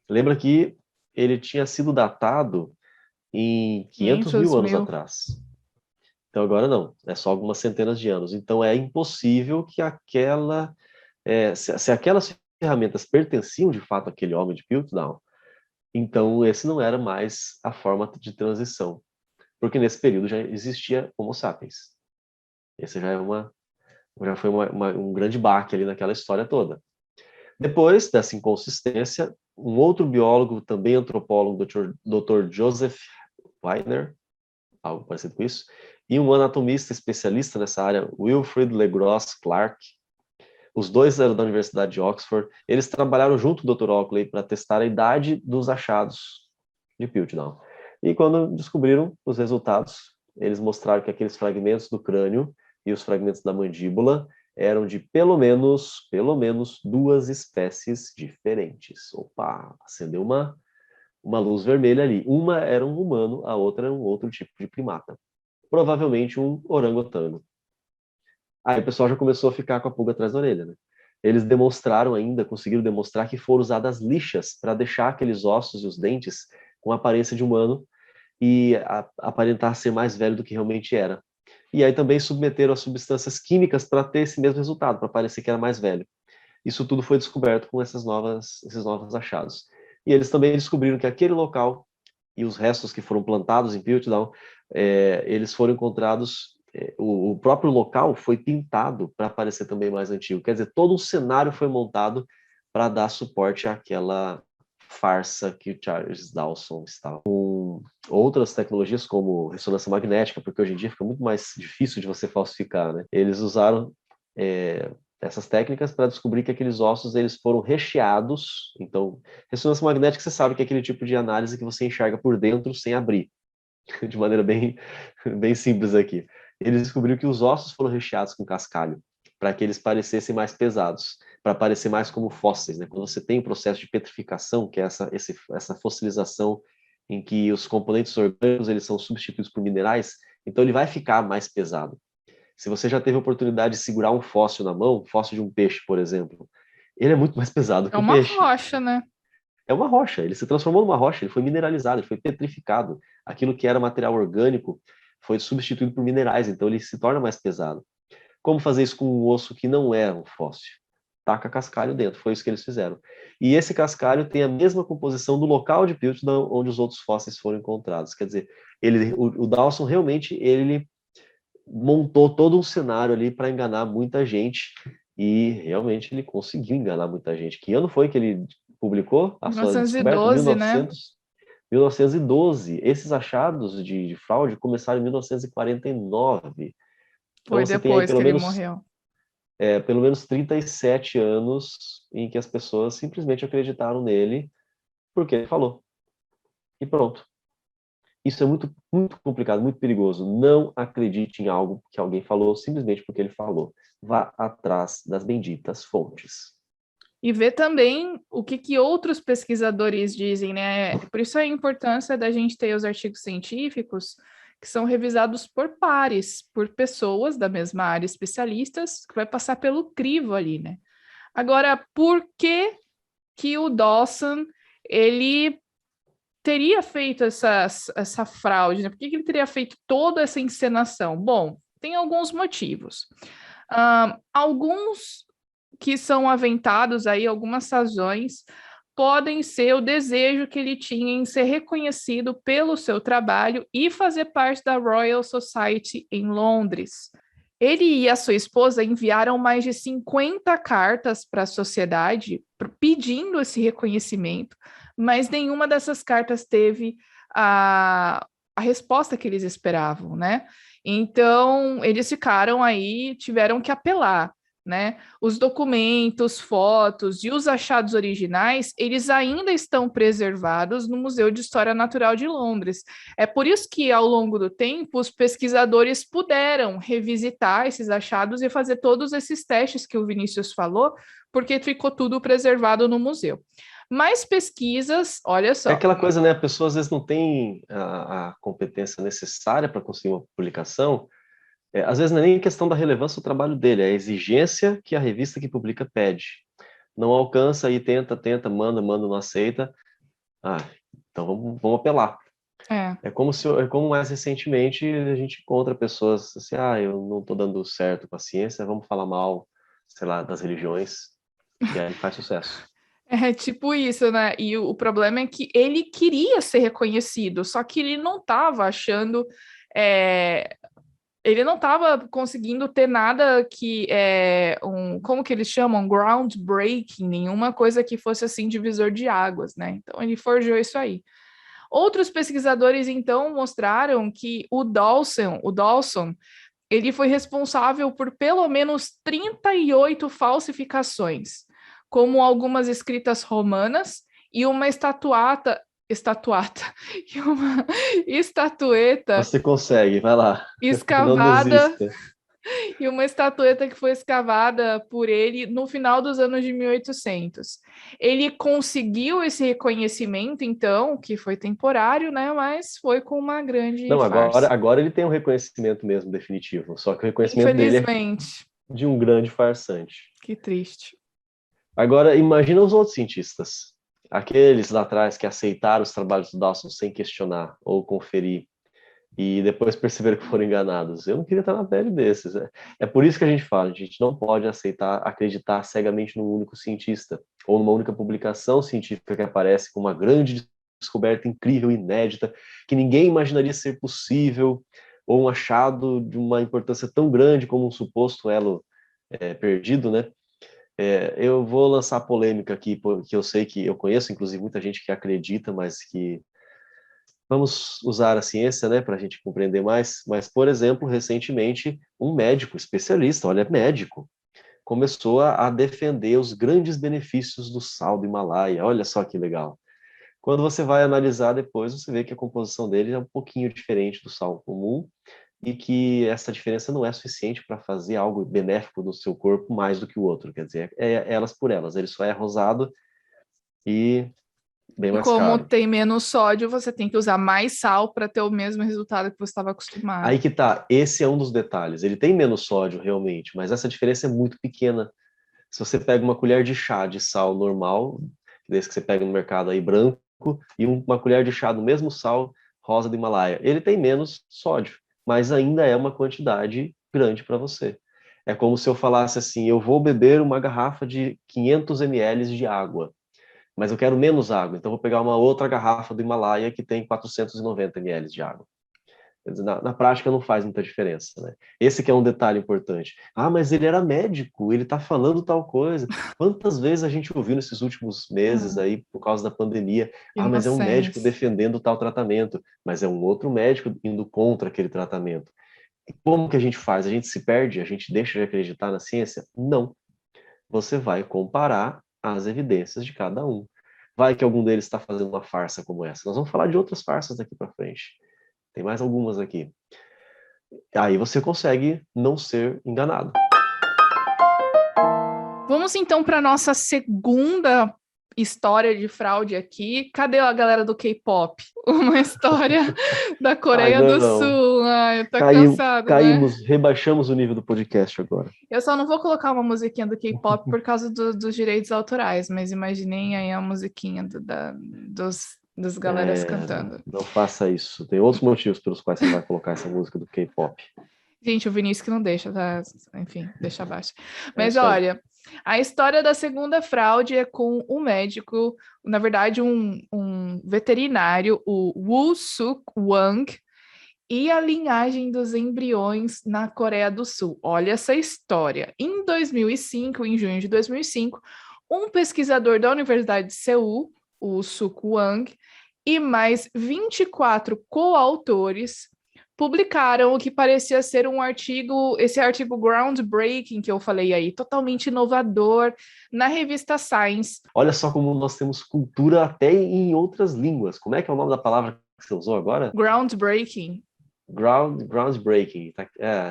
Lembra que ele tinha sido datado em 500 mil anos atrás. Então agora não, é só algumas centenas de anos. Então é impossível que se aquelas ferramentas pertenciam de fato àquele homem de Piltdown, então esse não era mais a forma de transição, porque nesse período já existia Homo sapiens. Esse já foi um grande baque ali naquela história toda. Depois dessa inconsistência, um outro biólogo, também antropólogo, Dr. Joseph Weiner, algo parecido com isso, e um anatomista especialista nessa área, Wilfrid Legros Clark, os dois eram da Universidade de Oxford, eles trabalharam junto com o Dr. Oakley para testar a idade dos achados de Piltdown. E quando descobriram os resultados, eles mostraram que aqueles fragmentos do crânio e os fragmentos da mandíbula eram de pelo menos duas espécies diferentes. Opa, acendeu uma luz vermelha ali. Uma era um humano, a outra era um outro tipo de primata. Provavelmente um orangotango. Aí o pessoal já começou a ficar com a pulga atrás da orelha, né? Eles conseguiram demonstrar que foram usadas lixas para deixar aqueles ossos e os dentes com a aparência de humano e aparentar ser mais velho do que realmente era. E aí também submeteram a substâncias químicas para ter esse mesmo resultado, para parecer que era mais velho. Isso tudo foi descoberto com esses novos achados. E eles também descobriram que aquele local e os restos que foram plantados em Piltdown, eles foram encontrados, o próprio local foi pintado para parecer também mais antigo. Quer dizer, todo um cenário foi montado para dar suporte àquela farsa que o Charles Dawson estava. Com outras tecnologias como ressonância magnética, porque hoje em dia fica muito mais difícil de você falsificar, né? Eles usaram essas técnicas para descobrir que aqueles ossos eles foram recheados. Então, ressonância magnética, você sabe que é aquele tipo de análise que você enxerga por dentro sem abrir, de maneira bem, bem simples aqui. Eles descobriram que os ossos foram recheados com cascalho, para que eles parecessem mais pesados, para parecer mais como fósseis, né? Quando você tem o processo de petrificação, que é essa fossilização em que os componentes orgânicos eles são substituídos por minerais, então ele vai ficar mais pesado. Se você já teve a oportunidade de segurar um fóssil na mão, fóssil de um peixe, por exemplo, ele é muito mais pesado que o peixe. É uma rocha, né? É uma rocha, ele se transformou numa rocha, ele foi mineralizado, ele foi petrificado. Aquilo que era material orgânico foi substituído por minerais, então ele se torna mais pesado. Como fazer isso com um osso que não é um fóssil? Taca cascalho dentro, foi isso que eles fizeram. E esse cascalho tem a mesma composição do local de Piltdown onde os outros fósseis foram encontrados. Quer dizer, o Dawson realmente ele montou todo um cenário ali para enganar muita gente e realmente ele conseguiu enganar muita gente. Que ano foi que ele publicou a sua descoberta? 1912, né? 1912. Esses achados de fraude começaram em 1949. Então Foi você tem aí depois que ele morreu. pelo menos 37 anos em que as pessoas simplesmente acreditaram nele porque ele falou. E pronto. Isso é muito, muito complicado, muito perigoso. Não acredite em algo que alguém falou simplesmente porque ele falou. Vá atrás das benditas fontes. E ver também o que outros pesquisadores dizem, né? Por isso a importância da gente ter os artigos científicos que são revisados por pares, por pessoas da mesma área, especialistas, que vai passar pelo crivo ali, né? Agora, por que o Dawson, ele teria feito essa fraude, né? Por que ele teria feito toda essa encenação? Bom, tem alguns motivos. Alguns que são aventados aí, algumas razões, podem ser o desejo que ele tinha em ser reconhecido pelo seu trabalho e fazer parte da Royal Society em Londres. Ele e a sua esposa enviaram mais de 50 cartas para a sociedade pedindo esse reconhecimento, mas nenhuma dessas cartas teve a resposta que eles esperavam, né? Então, eles ficaram aí, tiveram que apelar, né? Os documentos, fotos e os achados originais, eles ainda estão preservados no Museu de História Natural de Londres. É por isso que, ao longo do tempo, os pesquisadores puderam revisitar esses achados e fazer todos esses testes que o Vinícius falou, porque ficou tudo preservado no museu. Mais pesquisas, olha só. É aquela coisa, né? A pessoa às vezes não tem a competência necessária para conseguir uma publicação. Às vezes não é nem questão da relevância do trabalho dele, é a exigência que a revista que publica pede. Não alcança e tenta, manda, não aceita. Então vamos apelar. Como mais recentemente a gente encontra pessoas assim, eu não estou dando certo com a ciência, vamos falar mal, sei lá, das religiões, e aí faz sucesso. É tipo isso, né? E o problema é que ele queria ser reconhecido, só que ele não estava achando. Ele não estava conseguindo ter nada que como que eles chamam? Groundbreaking, nenhuma coisa que fosse assim divisor de águas, né? Então ele forjou isso aí. Outros pesquisadores, então, mostraram que o Dawson, ele foi responsável por pelo menos 38 falsificações, como algumas escritas romanas e uma estatueta e uma estatueta Você consegue, vai lá. Não escavada desista. e uma estatueta que foi escavada por ele no final dos anos de 1800. Ele conseguiu esse reconhecimento, então, que foi temporário, né? Mas foi com uma grande Não, farsa. agora ele tem um reconhecimento mesmo definitivo. Só que o reconhecimento dele Infelizmente. é de um grande farsante. Que triste. Agora, imagina os outros cientistas. Aqueles lá atrás que aceitaram os trabalhos do Dawson sem questionar ou conferir. e depois perceberam que foram enganados. Eu não queria estar na pele desses. É por isso que a gente fala, a gente não pode acreditar cegamente num único cientista, ou numa única publicação científica que aparece com uma grande descoberta incrível, inédita, que ninguém imaginaria ser possível, ou um achado de uma importância tão grande como um suposto elo perdido, né? Eu vou lançar polêmica aqui, porque eu sei que eu conheço, inclusive, muita gente que acredita, mas que vamos usar a ciência, né, para a gente compreender mais. Mas, por exemplo, recentemente, um médico especialista, olha, médico, começou a defender os grandes benefícios do sal do Himalaia. Olha só que legal. Quando você vai analisar depois, você vê que a composição dele é um pouquinho diferente do sal comum e que essa diferença não é suficiente para fazer algo benéfico no seu corpo mais do que o outro. Quer dizer, é elas por elas. Ele só é rosado e bem E mais como caro. tem menos sódio, você tem que usar mais sal para ter o mesmo resultado que você estava acostumado. Aí que tá, esse é um dos detalhes. Ele tem menos sódio realmente, mas essa diferença é muito pequena. Se você pega uma colher de chá de sal normal, desse que você pega no mercado aí branco, e uma colher de chá do mesmo sal rosa do Himalaia, ele tem menos sódio, mas ainda é uma quantidade grande para você. É como se eu falasse assim, eu vou beber uma garrafa de 500 ml de água, mas eu quero menos água, então vou pegar uma outra garrafa do Himalaia que tem 490 ml de água. Quer dizer, na prática não faz muita diferença, né? Esse que é um detalhe importante. Ah, mas ele era médico, ele está falando tal coisa. Quantas vezes a gente ouviu nesses últimos meses aí, por causa da pandemia, ah, mas é um médico Inocentes. defendendo tal tratamento, mas é um outro médico indo contra aquele tratamento. E como que a gente faz? A gente se perde? A gente deixa de acreditar na ciência? Não. Você vai comparar as evidências de cada um. Vai que algum deles está fazendo uma farsa como essa. Nós vamos falar de outras farsas daqui para frente. Tem mais algumas aqui. Aí você consegue não ser enganado. Vamos então para nossa segunda história de fraude aqui. Cadê a galera do K-pop? Uma história da Ai, Coreia do não. Sul. Ai, tá cansado, né? Rebaixamos o nível do podcast agora. Eu só não vou colocar uma musiquinha do K-pop por causa dos direitos autorais, mas imaginei aí a musiquinha dos galeras cantando. Não faça isso. Tem outros motivos pelos quais você não vai colocar essa música do K-pop. Gente, o Vinícius que não deixa, tá? Enfim, deixa abaixo. É Mas isso aí. olha, a história da segunda fraude é com um médico, na verdade, um veterinário, o Woo Suk Wang, e a linhagem dos embriões na Coreia do Sul. Olha essa história. Em 2005, em junho de 2005, um pesquisador da Universidade de Seul, o Suk Wang, e mais 24 coautores publicaram o que parecia ser um artigo, esse artigo groundbreaking que eu falei aí, totalmente inovador, na revista Science. Olha só como nós temos cultura até em outras línguas. Como é que é o nome da palavra que você usou agora? Groundbreaking. Groundbreaking.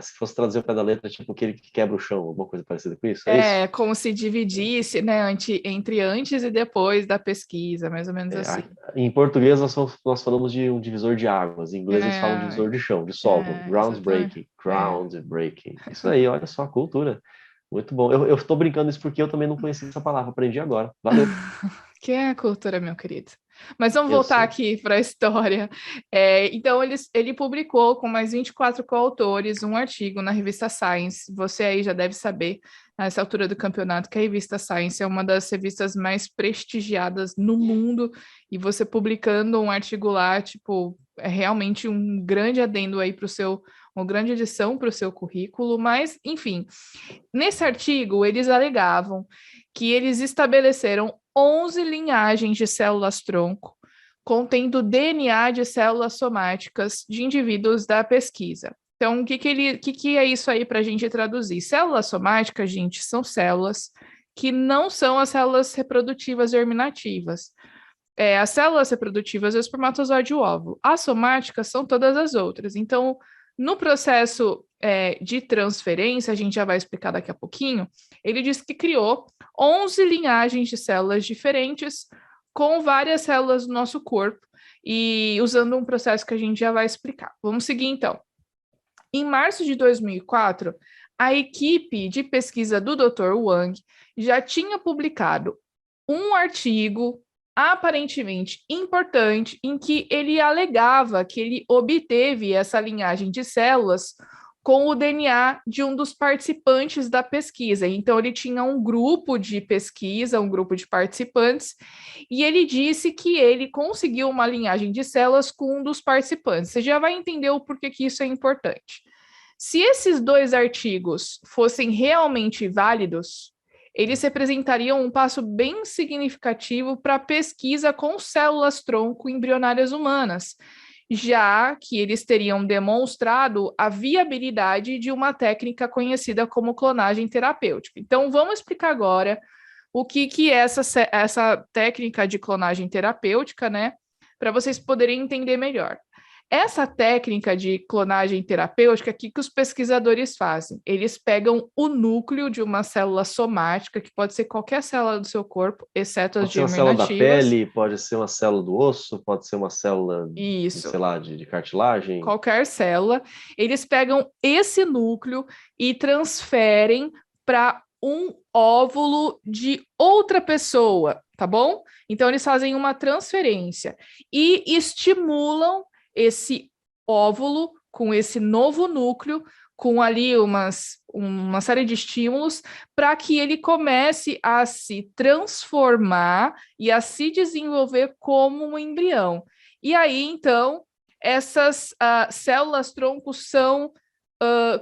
Se fosse traduzir o pé da letra, tipo aquele que quebra o chão, alguma coisa parecida com isso, é isso? Como se dividisse, né, entre antes e depois da pesquisa, mais ou menos assim. Em português, nós falamos de um divisor de águas. Em inglês, eles falam divisor de chão, de solo. Exatamente. Groundbreaking. Groundbreaking. Isso aí, olha só, cultura. Muito bom. Eu estou brincando isso porque eu também não conhecia essa palavra. Aprendi agora. Valeu. Que é a cultura, meu querido. Mas vamos Eu voltar sei. aqui para a história. Então, ele publicou com mais 24 coautores um artigo na revista Science. Você aí já deve saber, nessa altura do campeonato, que a revista Science é uma das revistas mais prestigiadas no mundo. E você publicando um artigo lá, tipo, é realmente um grande adendo aí para o seu, uma grande adição para o seu currículo. Mas, enfim, nesse artigo, eles alegavam que eles estabeleceram 11 linhagens de células-tronco, contendo DNA de células somáticas de indivíduos da pesquisa. Então, o que é isso aí para a gente traduzir? Células somáticas, gente, são células que não são as células reprodutivas germinativas. As células reprodutivas é o espermatozoide e o óvulo. As somáticas são todas as outras. Então, no processo de transferência, a gente já vai explicar daqui a pouquinho, ele disse que criou 11 linhagens de células diferentes com várias células do nosso corpo e usando um processo que a gente já vai explicar. Vamos seguir, então. Em março de 2004, a equipe de pesquisa do Dr. Wang já tinha publicado um artigo aparentemente importante, em que ele alegava que ele obteve essa linhagem de células com o DNA de um dos participantes da pesquisa. Então, ele tinha um grupo de pesquisa, um grupo de participantes, e ele disse que ele conseguiu uma linhagem de células com um dos participantes. Você já vai entender o porquê que isso é importante. Se esses 2 artigos fossem realmente válidos, eles representariam um passo bem significativo para a pesquisa com células-tronco embrionárias humanas, já que eles teriam demonstrado a viabilidade de uma técnica conhecida como clonagem terapêutica. Então, vamos explicar agora o que é essa técnica de clonagem terapêutica, né? Para vocês poderem entender melhor. Essa técnica de clonagem terapêutica, o que os pesquisadores fazem? Eles pegam o núcleo de uma célula somática, que pode ser qualquer célula do seu corpo, exceto as Pode ser uma célula da germinativas. pele, pode ser uma célula do osso, pode ser uma célula, Isso. sei lá, de cartilagem. Qualquer célula. Eles pegam esse núcleo e transferem para um óvulo de outra pessoa, tá bom? Então, eles fazem uma transferência e estimulam esse óvulo com esse novo núcleo, com ali uma série de estímulos, para que ele comece a se transformar e a se desenvolver como um embrião. E aí, então, essas células-troncos são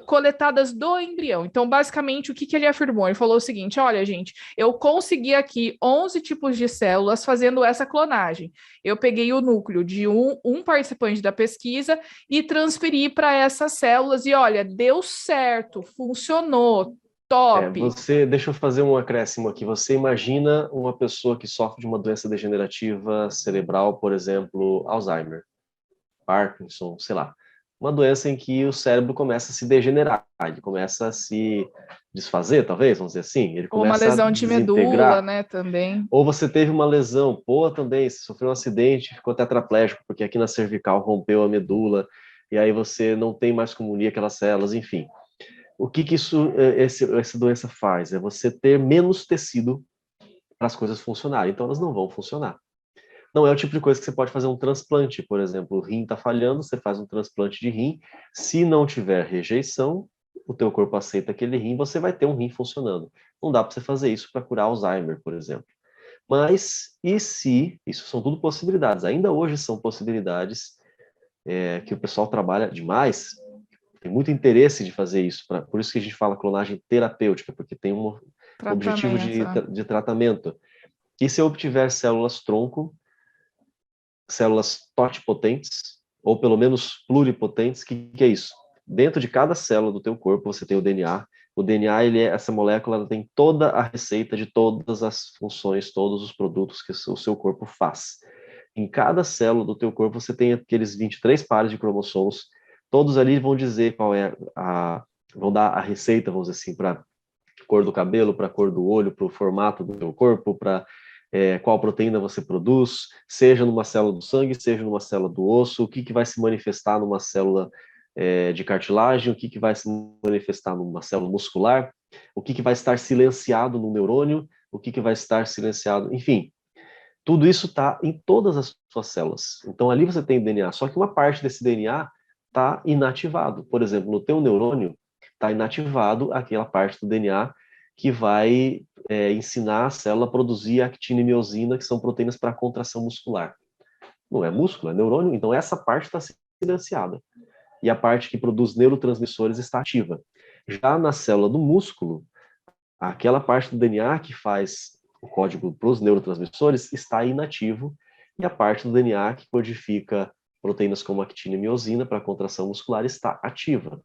coletadas do embrião. Então, basicamente, o que ele afirmou? Ele falou o seguinte: olha, gente, eu consegui aqui 11 tipos de células fazendo essa clonagem. Eu peguei o núcleo de um participante da pesquisa e transferi para essas células e, olha, deu certo, funcionou, top. Deixa eu fazer um acréscimo aqui. Você imagina uma pessoa que sofre de uma doença degenerativa cerebral, por exemplo, Alzheimer, Parkinson, sei lá. Uma doença em que o cérebro começa a se degenerar, ele começa a se desfazer, talvez, vamos dizer assim. Ele Ou uma começa lesão a de desintegrar. medula, né, também. Ou você teve uma lesão, também, você sofreu um acidente, ficou tetraplégico, porque aqui na cervical rompeu a medula, e aí você não tem mais como unir aquelas células, enfim. O que essa doença faz? É você ter menos tecido para as coisas funcionarem, então elas não vão funcionar. Não é o tipo de coisa que você pode fazer um transplante, por exemplo, o rim está falhando, você faz um transplante de rim, se não tiver rejeição, o teu corpo aceita aquele rim, você vai ter um rim funcionando. Não dá para você fazer isso para curar Alzheimer, por exemplo. Mas, e se, isso são tudo possibilidades, ainda hoje são possibilidades que o pessoal trabalha demais, tem muito interesse de fazer isso, por isso que a gente fala clonagem terapêutica, porque tem um objetivo de tratamento. E se eu obtiver células-tronco, células totipotentes, ou pelo menos pluripotentes, o que é isso? Dentro de cada célula do teu corpo você tem o DNA. O DNA, essa molécula, ela tem toda a receita de todas as funções, todos os produtos que o seu corpo faz. Em cada célula do teu corpo você tem aqueles 23 pares de cromossomos, todos ali vão dizer qual é vão dar a receita, vamos dizer assim, para cor do cabelo, para cor do olho, para o formato do teu corpo, para qual proteína você produz, seja numa célula do sangue, seja numa célula do osso, o que vai se manifestar numa célula de cartilagem, o que vai se manifestar numa célula muscular, o que vai estar silenciado no neurônio, o que vai estar silenciado, enfim. Tudo isso está em todas as suas células. Então, ali você tem DNA, só que uma parte desse DNA está inativado. Por exemplo, no teu neurônio, está inativado aquela parte do DNA que vai ensinar a célula a produzir actina e miosina, que são proteínas para contração muscular. Não é músculo, é neurônio, então essa parte está silenciada. E a parte que produz neurotransmissores está ativa. Já na célula do músculo, aquela parte do DNA que faz o código para os neurotransmissores está inativo, e a parte do DNA que codifica proteínas como actina e miosina para a contração muscular está ativa.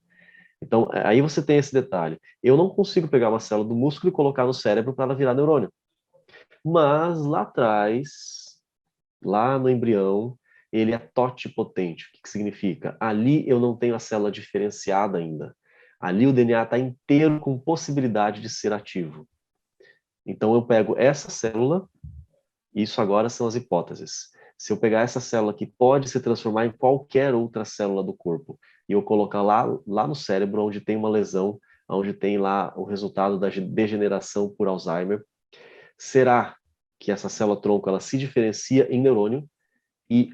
Então, aí você tem esse detalhe. Eu não consigo pegar uma célula do músculo e colocar no cérebro para ela virar neurônio. Mas lá atrás, lá no embrião, ele é totipotente. O que significa? Ali eu não tenho a célula diferenciada ainda. Ali o DNA está inteiro com possibilidade de ser ativo. Então eu pego essa célula, isso agora são as hipóteses. Se eu pegar essa célula que pode se transformar em qualquer outra célula do corpo, e eu colocar lá no cérebro, onde tem uma lesão, onde tem lá o resultado da degeneração por Alzheimer, será que essa célula-tronco ela se diferencia em neurônio e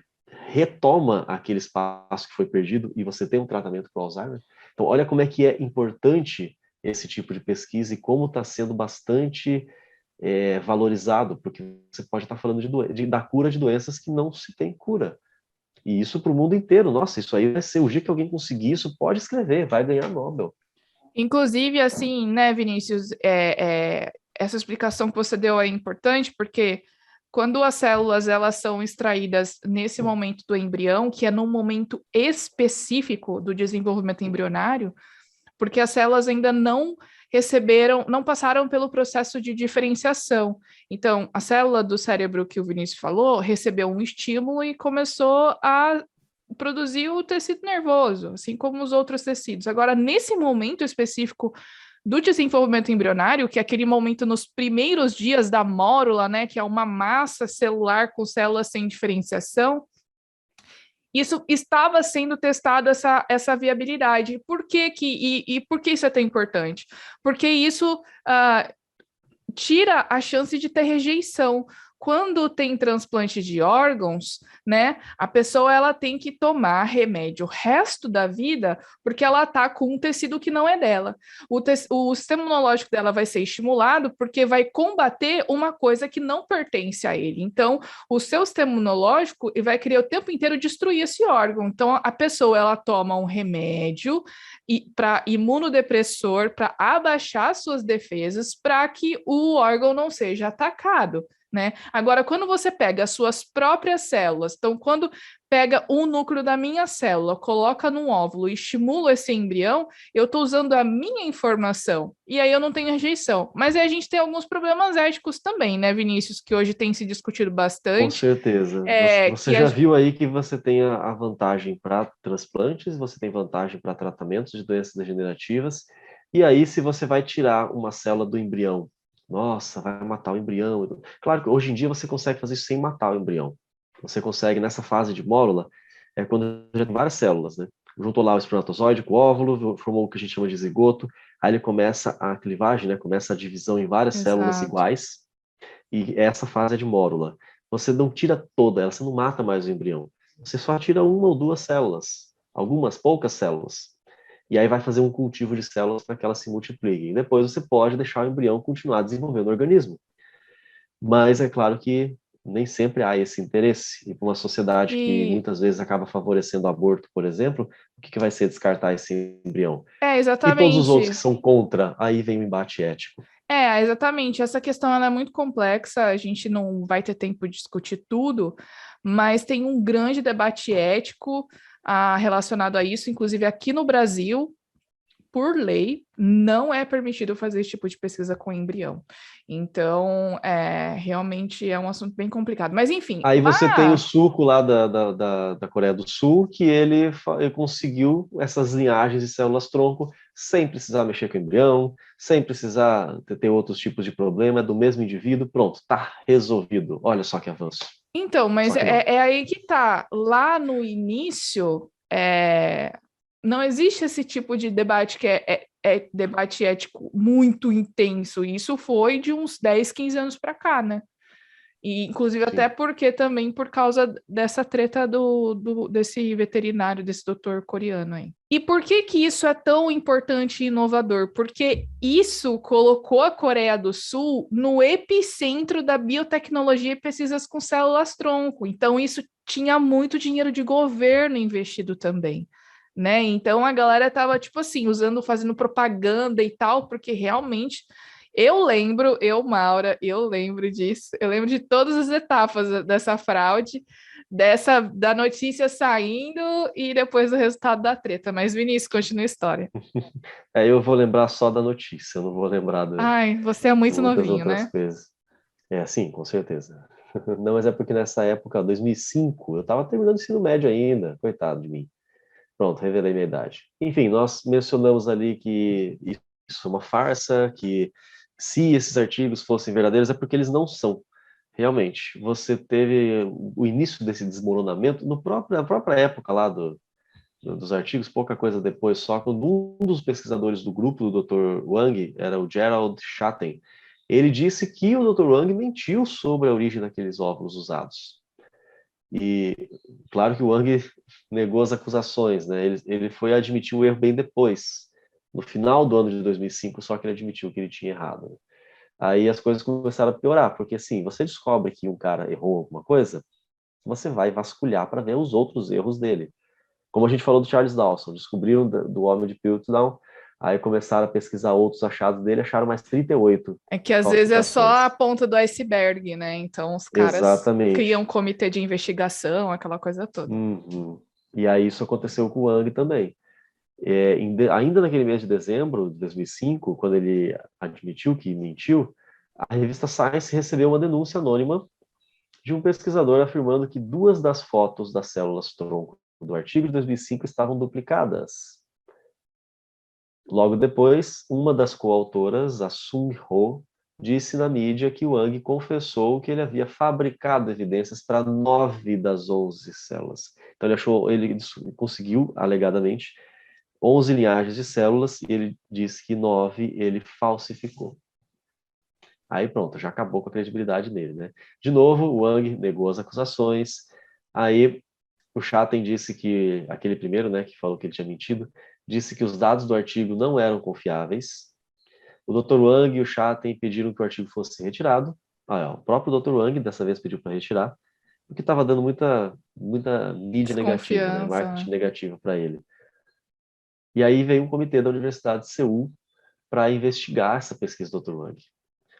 retoma aquele espaço que foi perdido e você tem um tratamento para o Alzheimer. Então, olha como é que é importante esse tipo de pesquisa e como está sendo bastante valorizado, porque você pode estar falando da cura de doenças que não se tem cura. E isso para o mundo inteiro. Nossa, isso aí vai ser o dia que alguém conseguir isso, pode escrever, vai ganhar Nobel. Inclusive, assim, né, Vinícius, essa explicação que você deu é importante, porque quando as células elas são extraídas nesse momento do embrião, que é num momento específico do desenvolvimento embrionário, porque as células ainda não não passaram pelo processo de diferenciação. Então, a célula do cérebro que o Vinícius falou recebeu um estímulo e começou a produzir o tecido nervoso, assim como os outros tecidos. Agora, nesse momento específico do desenvolvimento embrionário, que é aquele momento nos primeiros dias da mórula, né, que é uma massa celular com células sem diferenciação, isso estava sendo testado essa viabilidade. Por que e por que isso é tão importante? Porque isso tira a chance de ter rejeição. Quando tem transplante de órgãos, né, a pessoa ela tem que tomar remédio o resto da vida porque ela está com um tecido que não é dela. O sistema imunológico dela vai ser estimulado porque vai combater uma coisa que não pertence a ele. Então, o seu sistema imunológico vai querer o tempo inteiro destruir esse órgão. Então, a pessoa ela toma um remédio para imunodepressor para abaixar suas defesas para que o órgão não seja atacado. Né? Agora, quando você pega as suas próprias células, então, quando pega um núcleo da minha célula, coloca num óvulo e estimula esse embrião, eu estou usando a minha informação, e aí eu não tenho rejeição. Mas aí a gente tem alguns problemas éticos também, né, Vinícius, que hoje tem se discutido bastante. Com certeza. Você já viu aí que você tem a vantagem para transplantes, você tem vantagem para tratamentos de doenças degenerativas, e aí se você vai tirar uma célula do embrião, nossa, vai matar o embrião. Claro que hoje em dia você consegue fazer isso sem matar o embrião. Você consegue, nessa fase de mórula, quando já tem várias células, né? Juntou lá o espermatozoide com o óvulo, formou o que a gente chama de zigoto, aí ele começa a clivagem, né? Começa a divisão em várias células iguais, e essa fase é de mórula. Você não tira toda ela, você não mata mais o embrião. Você só tira uma ou duas células, algumas poucas células. E aí vai fazer um cultivo de células para que elas se multipliquem. E depois você pode deixar o embrião continuar desenvolvendo o organismo. Mas é claro que nem sempre há esse interesse. E para uma sociedade que muitas vezes acaba favorecendo o aborto, por exemplo, o que vai ser descartar esse embrião? Exatamente. E todos os outros que são contra, aí vem o embate ético. Exatamente. Essa questão ela é muito complexa, a gente não vai ter tempo de discutir tudo, mas tem um grande debate ético relacionado a isso, inclusive aqui no Brasil, por lei, não é permitido fazer esse tipo de pesquisa com embrião. Então, realmente é um assunto bem complicado. Mas, enfim. Aí você tem o suco lá da Coreia do Sul, que ele conseguiu essas linhagens de células-tronco sem precisar mexer com o embrião, sem precisar ter outros tipos de problema, do mesmo indivíduo, pronto, tá resolvido. Olha só que avanço. Então, mas é aí que tá. Lá no início, não existe esse tipo de debate que é debate ético muito intenso. Isso foi de uns 10, 15 anos para cá, né? E, inclusive, Sim. até porque também por causa dessa treta desse veterinário, desse doutor coreano aí. E por que isso é tão importante e inovador? Porque isso colocou a Coreia do Sul no epicentro da biotecnologia e pesquisas com células-tronco. Então, isso tinha muito dinheiro de governo investido também. Né? Então, a galera tava, tipo assim, fazendo propaganda e tal, porque realmente... Maura, eu lembro disso. Eu lembro de todas as etapas dessa fraude, da notícia saindo e depois do resultado da treta. Mas, Vinícius, continua a história. Eu vou lembrar só da notícia, eu não vou lembrar Ai, você é muito muitas novinho, outras né? coisas. Sim, com certeza. Não, mas é porque nessa época, 2005, eu estava terminando o ensino médio ainda, coitado de mim. Pronto, revelei minha idade. Enfim, nós mencionamos ali que isso é uma farsa, que se esses artigos fossem verdadeiros, é porque eles não são. Realmente, você teve o início desse desmoronamento na própria época lá dos artigos, pouca coisa depois, só quando um dos pesquisadores do grupo do Dr. Wang era o Gerald Schatten, Ele disse que o Dr. Wang mentiu sobre a origem daqueles óvulos usados. E claro que o Wang negou as acusações, né? Ele foi admitir o erro bem depois, no final do ano de 2005, só que ele admitiu que ele tinha errado, né? Aí as coisas começaram a piorar, porque assim, você descobre que um cara errou alguma coisa, você vai vasculhar para ver os outros erros dele. Como a gente falou do Charles Dawson, descobriram do homem de Piltdown, aí começaram a pesquisar outros achados dele, acharam mais 38 É que às vezes é só a falsificações. ponta do iceberg, né? Então os caras criam um Exatamente. comitê de investigação, aquela coisa toda. Uhum. E aí isso aconteceu com o Wang também. Ainda naquele mês de dezembro de 2005, quando ele admitiu que mentiu, a revista Science recebeu uma denúncia anônima de um pesquisador afirmando que 2 das fotos das células-tronco do artigo de 2005 estavam duplicadas. Logo depois, uma das coautoras, a Sung Ho, disse na mídia que Wang confessou que ele havia fabricado evidências para 9 das 11 células. Então ele conseguiu, alegadamente, 11 linhagens de células e ele disse que 9 ele falsificou. Aí pronto, já acabou com a credibilidade dele, né? De novo, o Wang negou as acusações. Aí o Chaten disse que, aquele primeiro, né, que falou que ele tinha mentido, disse que os dados do artigo não eram confiáveis. O Dr. Wang e o Chaten pediram que o artigo fosse retirado. O próprio Dr. Wang dessa vez pediu para retirar, porque estava dando muita mídia negativa, né, Desconfiança, marketing né? negativo para ele. E aí veio um comitê da Universidade de Seul para investigar essa pesquisa do Dr. Wang.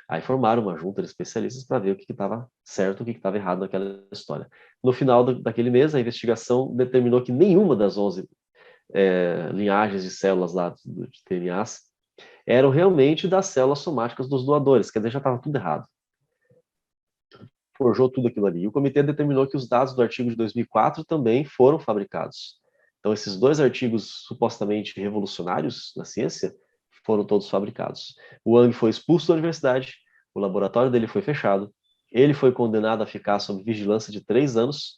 Aí formaram uma junta de especialistas para ver o que estava certo e o que estava errado naquela história. No final daquele mês, a investigação determinou que nenhuma das 11 linhagens de células lá de TNAs eram realmente das células somáticas dos doadores, quer dizer, já estava tudo errado. Forjou tudo aquilo ali. E o comitê determinou que os dados do artigo de 2004 também foram fabricados. Então, esses 2 artigos supostamente revolucionários na ciência foram todos fabricados. O Wang foi expulso da universidade, o laboratório dele foi fechado, ele foi condenado a ficar sob vigilância de 3 anos,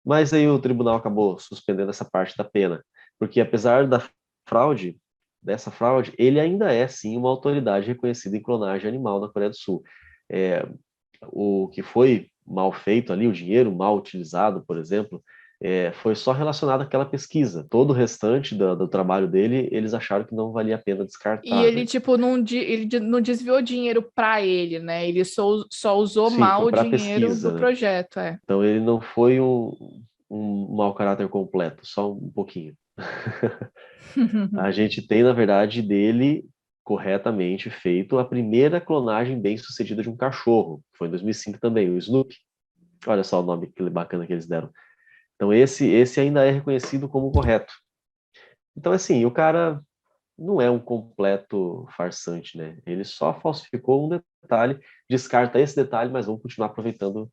mas aí o tribunal acabou suspendendo essa parte da pena, porque apesar dessa fraude, ele ainda é, sim, uma autoridade reconhecida em clonagem animal na Coreia do Sul. O que foi mal feito ali, o dinheiro mal utilizado, por exemplo, foi só relacionado àquela pesquisa. Todo o restante do trabalho dele, eles acharam que não valia a pena E descartar, ele, né? tipo, ele não desviou dinheiro para ele, né? Ele só usou Sim, mal foi o para dinheiro do pesquisa, né? projeto, é. Então ele não foi um mau caráter completo, só um pouquinho. A gente tem, na verdade, dele corretamente feito a primeira clonagem bem-sucedida de um cachorro. Foi em 2005 também, o Snoopy. Olha só o nome bacana que eles deram. Então esse ainda é reconhecido como correto. Então, assim, o cara não é um completo farsante, né? Ele só falsificou um detalhe, descarta esse detalhe, mas vamos continuar aproveitando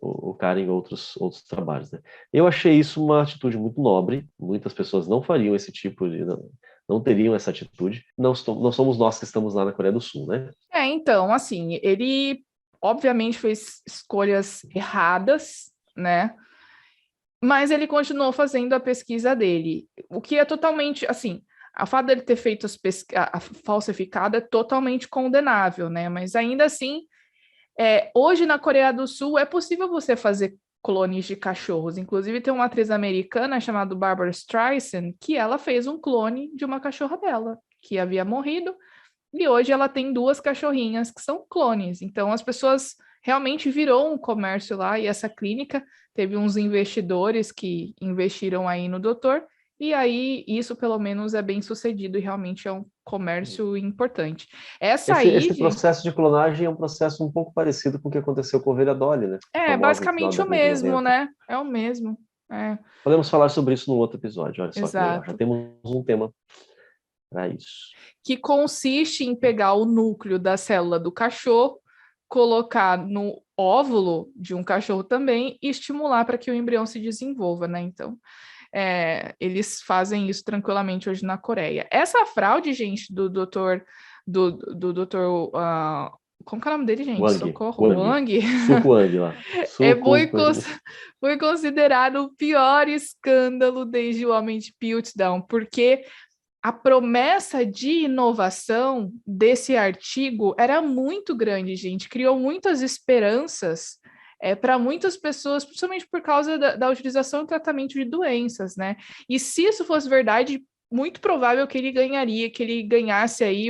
o cara em outros trabalhos, né? Eu achei isso uma atitude muito nobre. Muitas pessoas não fariam esse tipo de... Não teriam essa atitude. Não somos nós que estamos lá na Coreia do Sul, né? Então, assim, ele obviamente fez escolhas erradas, né? Mas ele continuou fazendo a pesquisa dele, o que é totalmente, assim, a fato dele ter feito a falsificada é totalmente condenável, né? Mas ainda assim, hoje na Coreia do Sul é possível você fazer clones de cachorros. Inclusive tem uma atriz americana chamada Barbara Streisand que ela fez um clone de uma cachorra dela, que havia morrido, e hoje ela tem 2 cachorrinhas que são clones. Então as pessoas realmente virou um comércio lá, e essa clínica teve uns investidores que investiram aí no doutor, e aí isso pelo menos é bem sucedido e realmente é um comércio importante. Essa aí, Esse gente, processo de clonagem é um processo um pouco parecido com o que aconteceu com a ovelha Dolly, né? é Famosa no final basicamente da o década de mesmo, 90. né? É o mesmo. É, Podemos falar sobre isso num outro episódio. Olha só que legal. Já exato. temos um tema para isso. Que consiste em pegar o núcleo da célula do cachorro, colocar no óvulo de um cachorro também e estimular para que o embrião se desenvolva, né? Então, eles fazem isso tranquilamente hoje na Coreia. Essa fraude, gente, do doutor, como que é o nome dele, gente? Socorro, Wang. Suco Wang lá. Foi considerado o pior escândalo desde o Homem de Piltdown, porque a promessa de inovação desse artigo era muito grande, gente. Criou muitas esperanças para muitas pessoas, principalmente por causa da utilização e tratamento de doenças, né? E se isso fosse verdade, muito provável que ele ganharia, que ele ganhasse aí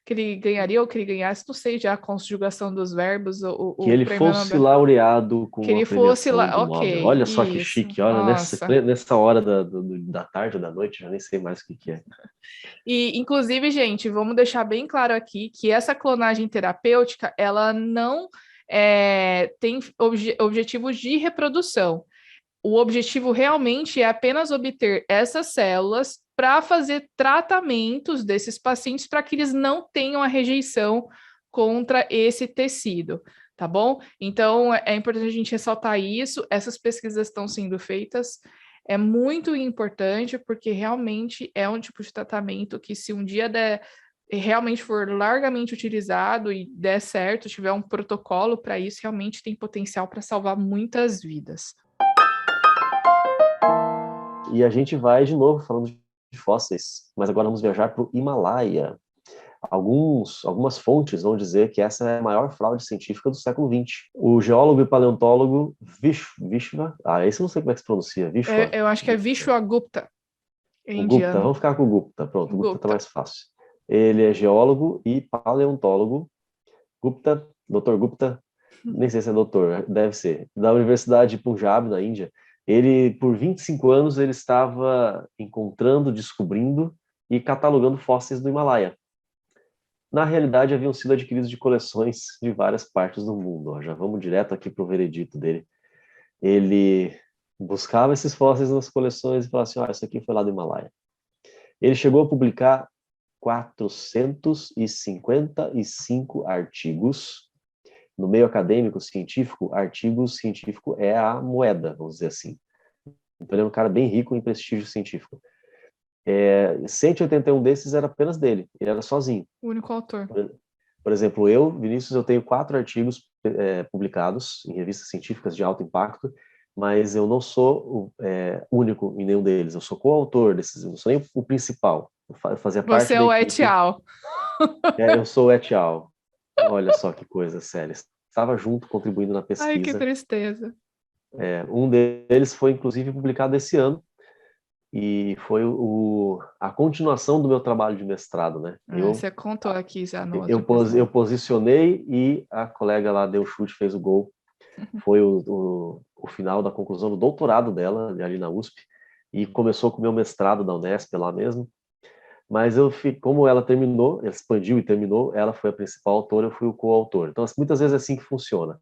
que ele ganharia ou que ele ganhasse, não sei já a conjugação dos verbos, Que ele prêmio fosse Nobel. laureado com Que ele a fosse premiação lá, do Nobel. ok, Olha só que isso, chique, olha, nossa. nessa hora da tarde ou da noite, já nem sei mais o que é. E, inclusive, gente, vamos deixar bem claro aqui que essa clonagem terapêutica, ela não tem objetivos de reprodução. O objetivo realmente é apenas obter essas células para fazer tratamentos desses pacientes para que eles não tenham a rejeição contra esse tecido, tá bom? Então, é importante a gente ressaltar isso. Essas pesquisas estão sendo feitas. É muito importante porque realmente é um tipo de tratamento que, se um dia realmente for largamente utilizado e der certo, tiver um protocolo para isso, realmente tem potencial para salvar muitas vidas. E a gente vai de novo falando de fósseis, mas agora vamos viajar para o Himalaia. Algumas fontes vão dizer que essa é a maior fraude científica do século XX. O geólogo e paleontólogo Vishva, esse eu não sei como é que se pronuncia, Vishwa. Eu acho que é Vishwagupta, O Gupta, indiano. vamos ficar com o Gupta, pronto, o Gupta tá Gupta. mais fácil. Ele é geólogo e paleontólogo. Gupta, Dr. Gupta, nem sei se é doutor, deve ser, da Universidade de Punjab, na Índia. Ele, por 25 anos, ele estava encontrando, descobrindo e catalogando fósseis do Himalaia. Na realidade, haviam sido adquiridos de coleções de várias partes do mundo. Já vamos direto aqui para o veredito dele. Ele buscava esses fósseis nas coleções e falava assim, isso aqui foi lá do Himalaia. Ele chegou a publicar 455 artigos. No meio acadêmico, científico, artigo científico é a moeda, vamos dizer assim. Então ele é um cara bem rico em prestígio científico. 181 desses era apenas dele, ele era sozinho. O único autor. Por exemplo, eu, Vinícius, eu tenho 4 artigos publicados em revistas científicas de alto impacto, mas eu não sou único em nenhum deles. Eu sou coautor desses, eu não sou nem o principal. Eu fazia parte Você é da o equipe. et al. Eu sou o et al. Olha só que coisa séria. Estava junto, contribuindo na pesquisa. Ai, que tristeza. Um deles foi, inclusive, publicado esse ano, e foi a continuação do meu trabalho de mestrado, né? Você contou aqui já no eu episódio. posicionei e a colega lá deu chute, fez o gol. Foi o final da conclusão do doutorado dela, ali na USP, e começou com o meu mestrado da Unesp lá mesmo. Mas como ela terminou, ela expandiu e terminou, ela foi a principal autora, eu fui o coautor. Então, muitas vezes é assim que funciona.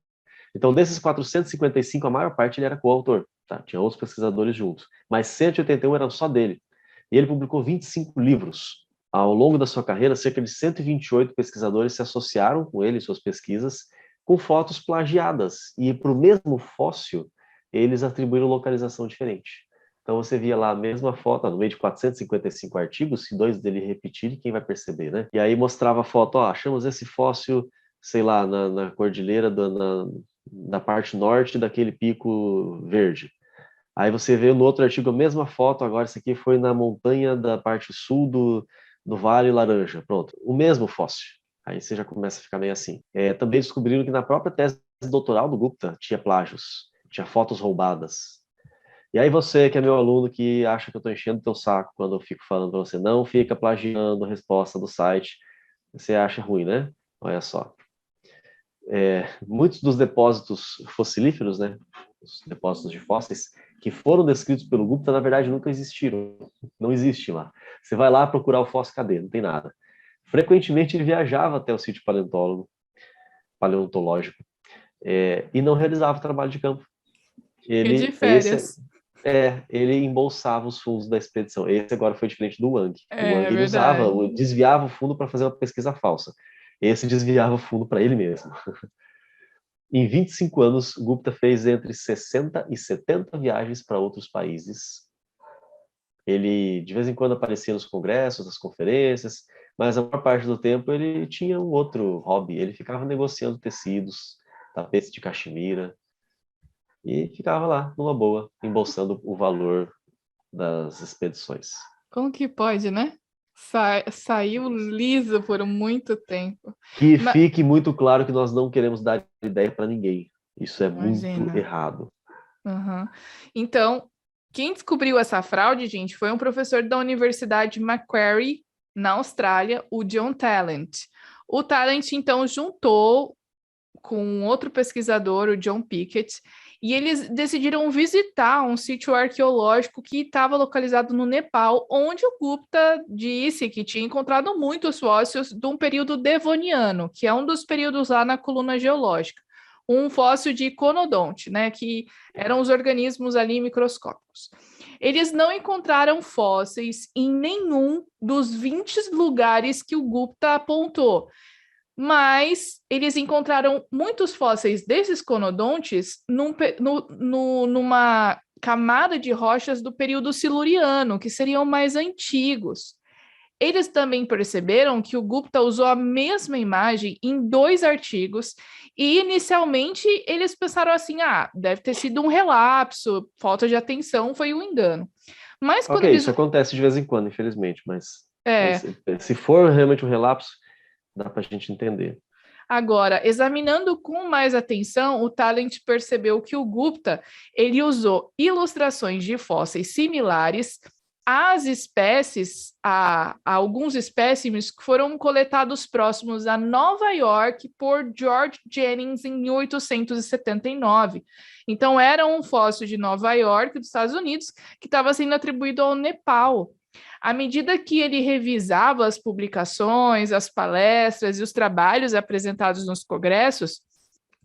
Então, desses 455, a maior parte ele era coautor, tá? Tinha outros pesquisadores juntos, mas 181 eram só dele. E ele publicou 25 livros. Ao longo da sua carreira, cerca de 128 pesquisadores se associaram com ele em suas pesquisas, com fotos plagiadas. E para o mesmo fóssil, eles atribuíram localização diferente. Então você via lá a mesma foto, no meio de 455 artigos, se 2 dele repetirem, quem vai perceber, né? E aí mostrava a foto, achamos esse fóssil, sei lá, na cordilheira da parte norte daquele pico verde. Aí você vê no outro artigo a mesma foto, agora esse aqui foi na montanha da parte sul do Vale Laranja. Pronto, o mesmo fóssil. Aí você já começa a ficar meio assim. Também descobriram que na própria tese doutoral do Gupta tinha plágios, tinha fotos roubadas. E aí você, que é meu aluno, que acha que eu estou enchendo teu saco quando eu fico falando para você, não fica plagiando a resposta do site, você acha ruim, né? Olha só. Muitos dos depósitos fossilíferos, né, os depósitos de fósseis, que foram descritos pelo Gupta, na verdade, nunca existiram. Não existe lá. Você vai lá procurar o fóssil, cadê? Não tem nada. Frequentemente ele viajava até o sítio paleontológico, e não realizava o trabalho de campo. De férias. Ele embolsava os fundos da expedição. Esse agora foi diferente do Wang. O Wang ele desviava o fundo para fazer uma pesquisa falsa. Esse desviava o fundo para ele mesmo. Em 25 anos, Gupta fez entre 60 e 70 viagens para outros países. Ele, de vez em quando, aparecia nos congressos, nas conferências, mas a maior parte do tempo ele tinha um outro hobby. Ele ficava negociando tecidos, tapetes de caxemira, e ficava lá, numa boa, embolsando o valor das expedições. Como que pode, né? Saiu liso por muito tempo. Que Ma- fique muito claro que nós não queremos dar ideia para ninguém. Isso é muito Imagina. errado. Uhum. Então, quem descobriu essa fraude, gente, foi um professor da Universidade Macquarie, na Austrália, o John Talent. O Talent, então, juntou com outro pesquisador, o John Pickett, e eles decidiram visitar um sítio arqueológico que estava localizado no Nepal, onde o Gupta disse que tinha encontrado muitos fósseis de um período devoniano, que é um dos períodos lá na coluna geológica. Um fóssil de conodonte, né, que eram os organismos ali microscópicos. Eles não encontraram fósseis em nenhum dos 20 lugares que o Gupta apontou, mas eles encontraram muitos fósseis desses conodontes numa camada de rochas do período siluriano, que seriam mais antigos. Eles também perceberam que o Gupta usou a mesma imagem em 2 artigos, e inicialmente eles pensaram assim: deve ter sido um relapso, falta de atenção, foi um engano. Mas quando Ok, eles. isso acontece de vez em quando, infelizmente, mas É, se for realmente um relapso, dá para a gente entender. Agora, examinando com mais atenção, o Talent percebeu que o Gupta ele usou ilustrações de fósseis similares às espécies, a alguns espécimes que foram coletados próximos a Nova York por George Jennings em 1879. Então, era um fóssil de Nova York, dos Estados Unidos, que estava sendo atribuído ao Nepal. À medida que ele revisava as publicações, as palestras e os trabalhos apresentados nos congressos,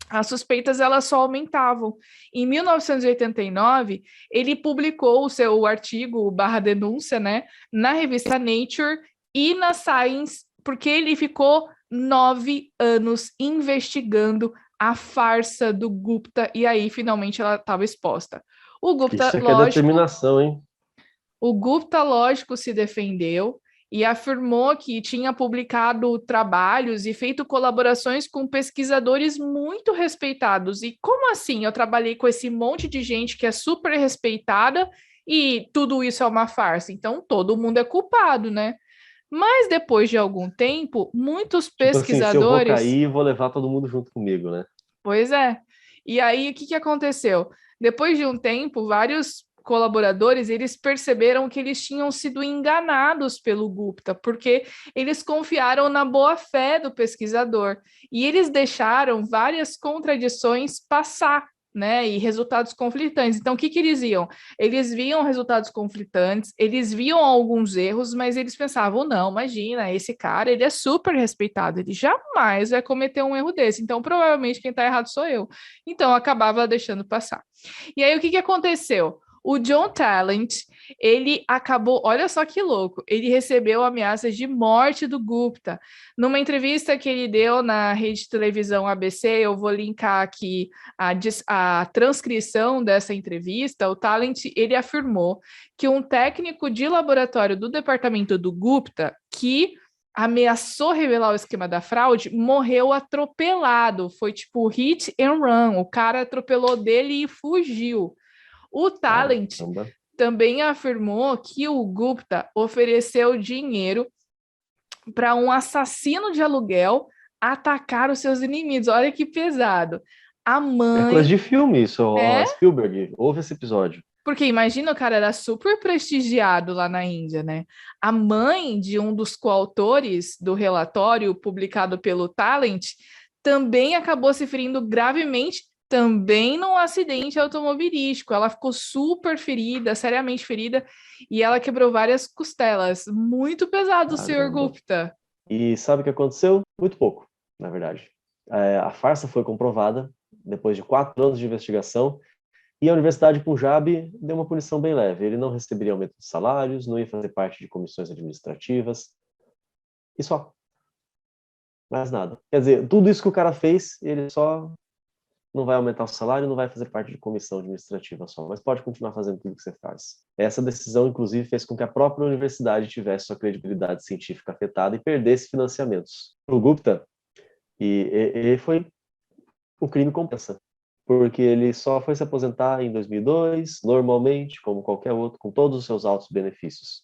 as suspeitas elas só aumentavam. Em 1989, ele publicou o seu artigo barra denúncia, né, na revista Nature e na Science, porque ele ficou 9 anos investigando a farsa do Gupta, e aí finalmente ela estava exposta. O Gupta, Isso é que é lógico, determinação, hein? o Gupta, lógico, se defendeu e afirmou que tinha publicado trabalhos e feito colaborações com pesquisadores muito respeitados. E como assim? Eu trabalhei com esse monte de gente que é super respeitada e tudo isso é uma farsa. Então todo mundo é culpado, né? Mas depois de algum tempo, muitos Tipo assim, se eu vou pesquisadores. cair, vou levar todo mundo junto comigo, né? Pois é. E aí, o que aconteceu? Depois de um tempo, vários colaboradores, eles perceberam que eles tinham sido enganados pelo Gupta, porque eles confiaram na boa-fé do pesquisador, e eles deixaram várias contradições passar, né, e resultados conflitantes. Então, o que eles iam? Eles viam resultados conflitantes, eles viam alguns erros, mas eles pensavam, não, imagina, esse cara, ele é super respeitado, ele jamais vai cometer um erro desse, então provavelmente quem está errado sou eu. Então, acabava deixando passar. E aí, o que aconteceu? O John Talent, ele acabou, olha só que louco, ele recebeu ameaças de morte do Gupta. Numa entrevista que ele deu na rede de televisão ABC, eu vou linkar aqui a transcrição dessa entrevista, o Talent, ele afirmou que um técnico de laboratório do departamento do Gupta, que ameaçou revelar o esquema da fraude, morreu atropelado, foi tipo hit and run, o cara atropelou dele e fugiu. O Talent Caramba. também afirmou que o Gupta ofereceu dinheiro para um assassino de aluguel atacar os seus inimigos. Olha que pesado. A É coisa mãe, de filme isso, ó, né? Spielberg. Ouve esse episódio. Porque imagina, o cara era super prestigiado lá na Índia, né? A mãe de um dos coautores do relatório publicado pelo Talent também acabou se ferindo gravemente, também num acidente automobilístico. Ela ficou super ferida, seriamente ferida, e ela quebrou várias costelas. Muito pesado, senhor Caramba. Gupta. E sabe o que aconteceu? Muito pouco, na verdade. A farsa foi comprovada depois de 4 anos de investigação e a Universidade Punjab deu uma punição bem leve. Ele não receberia aumento de salários, não ia fazer parte de comissões administrativas e só. Mais nada. Quer dizer, tudo isso que o cara fez, ele só não vai aumentar o salário, não vai fazer parte de comissão administrativa só, mas pode continuar fazendo tudo que você faz. Essa decisão, inclusive, fez com que a própria universidade tivesse sua credibilidade científica afetada e perdesse financiamentos. O Gupta, e foi o crime compensa, porque ele só foi se aposentar em 2002, normalmente, como qualquer outro, com todos os seus altos benefícios.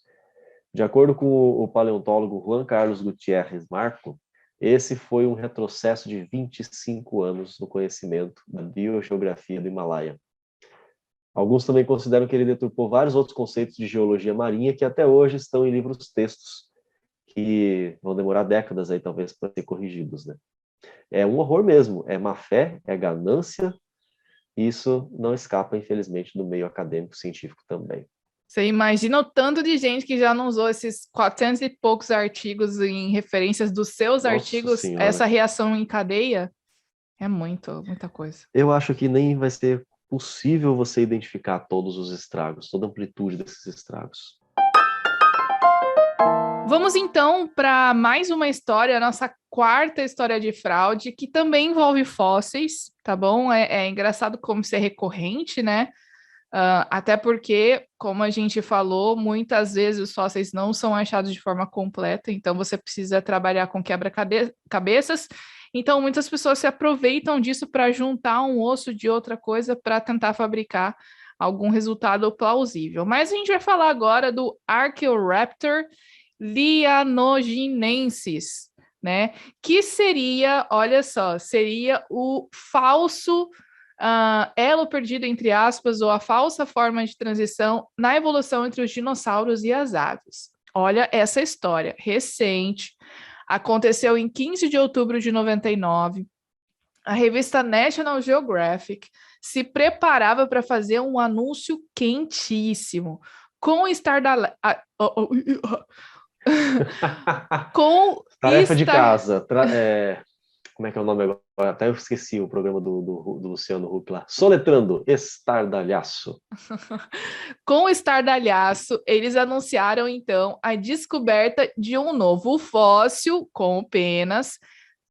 De acordo com o paleontólogo Juan Carlos Gutiérrez Marco, esse foi um retrocesso de 25 anos no conhecimento da biogeografia do Himalaia. Alguns também consideram que ele deturpou vários outros conceitos de geologia marinha que até hoje estão em livros-textos, que vão demorar décadas aí talvez para ser corrigidos, né? É um horror mesmo, é má fé, é ganância, e isso não escapa, infelizmente, do meio acadêmico científico também. Você imagina o tanto de gente que já não usou esses 400 e poucos artigos em referências dos seus Nossa artigos, Senhora. essa reação em cadeia? É muita coisa. Eu acho que nem vai ser possível você identificar todos os estragos, toda a amplitude desses estragos. Vamos então para mais uma história, a nossa quarta história de fraude, que também envolve fósseis, tá bom? É engraçado como isso é recorrente, né? Até porque, como a gente falou, muitas vezes os fósseis não são achados de forma completa, então você precisa trabalhar com quebra-cabeças. Então, muitas pessoas se aproveitam disso para juntar um osso de outra coisa para tentar fabricar algum resultado plausível. Mas a gente vai falar agora do Archaeoraptor lianoginensis, né? Que seria, olha só, seria o falso elo perdido, entre aspas, ou a falsa forma de transição na evolução entre os dinossauros e as aves. Olha essa história recente, aconteceu em 15 de outubro de 99. A revista National Geographic se preparava para fazer um anúncio quentíssimo com o com Tarefa de casa. Como é que é o nome agora? Até eu esqueci o programa do Luciano Huck lá. Soletrando, estardalhaço. Com o estardalhaço, eles anunciaram, então, a descoberta de um novo fóssil com penas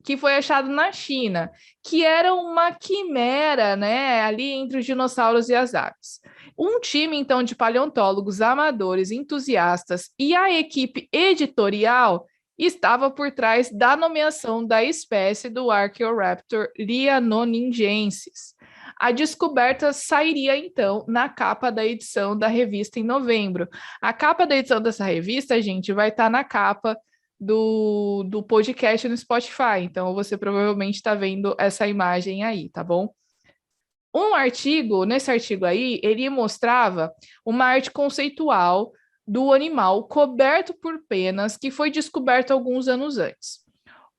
que foi achado na China, que era uma quimera, né, ali entre os dinossauros e as aves. Um time, então, de paleontólogos amadores, entusiastas e a equipe editorial estava por trás da nomeação da espécie do Archaeoraptor lianoningensis. A descoberta sairia, então, na capa da edição da revista em novembro. A capa da edição dessa revista, gente, vai estar na capa do podcast no Spotify. Então, você provavelmente está vendo essa imagem aí, tá bom? Nesse artigo aí, ele mostrava uma arte conceitual do animal coberto por penas que foi descoberto alguns anos antes.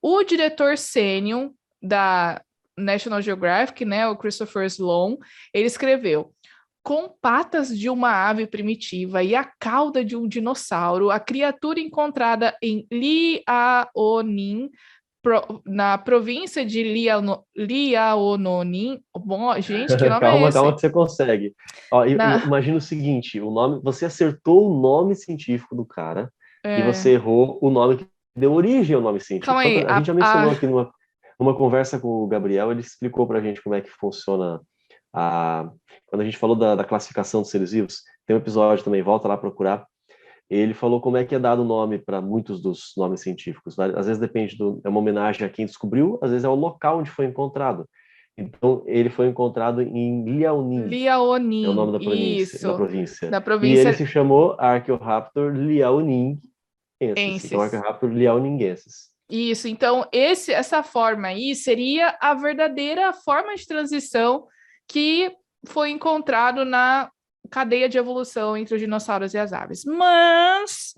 O diretor sênior da National Geographic, né, o Christopher Sloan, ele escreveu: com patas de uma ave primitiva e a cauda de um dinossauro, a criatura encontrada em Liaoning, na província de Liaononin. Bom, gente, que nome é esse? Calma que você consegue. Ó, imagina o seguinte, o nome, você acertou o nome científico do cara e você errou o nome que deu origem ao nome científico. Calma aí, a gente já mencionou aqui numa conversa com o Gabriel, ele explicou pra gente como é que funciona quando a gente falou da classificação dos seres vivos, tem um episódio também, volta lá procurar. Ele falou como é que é dado o nome para muitos dos nomes científicos. Às vezes depende é uma homenagem a quem descobriu, às vezes é o local onde foi encontrado. Então, ele foi encontrado em Liaoning. Liaoning, é o nome da província. Isso. Da província. E ele se chamou Archaeoraptor liaoningensis. Então, Archaeoraptor liaoningensis. Isso. Então, essa forma aí seria a verdadeira forma de transição que foi encontrado na cadeia de evolução entre os dinossauros e as aves. Mas,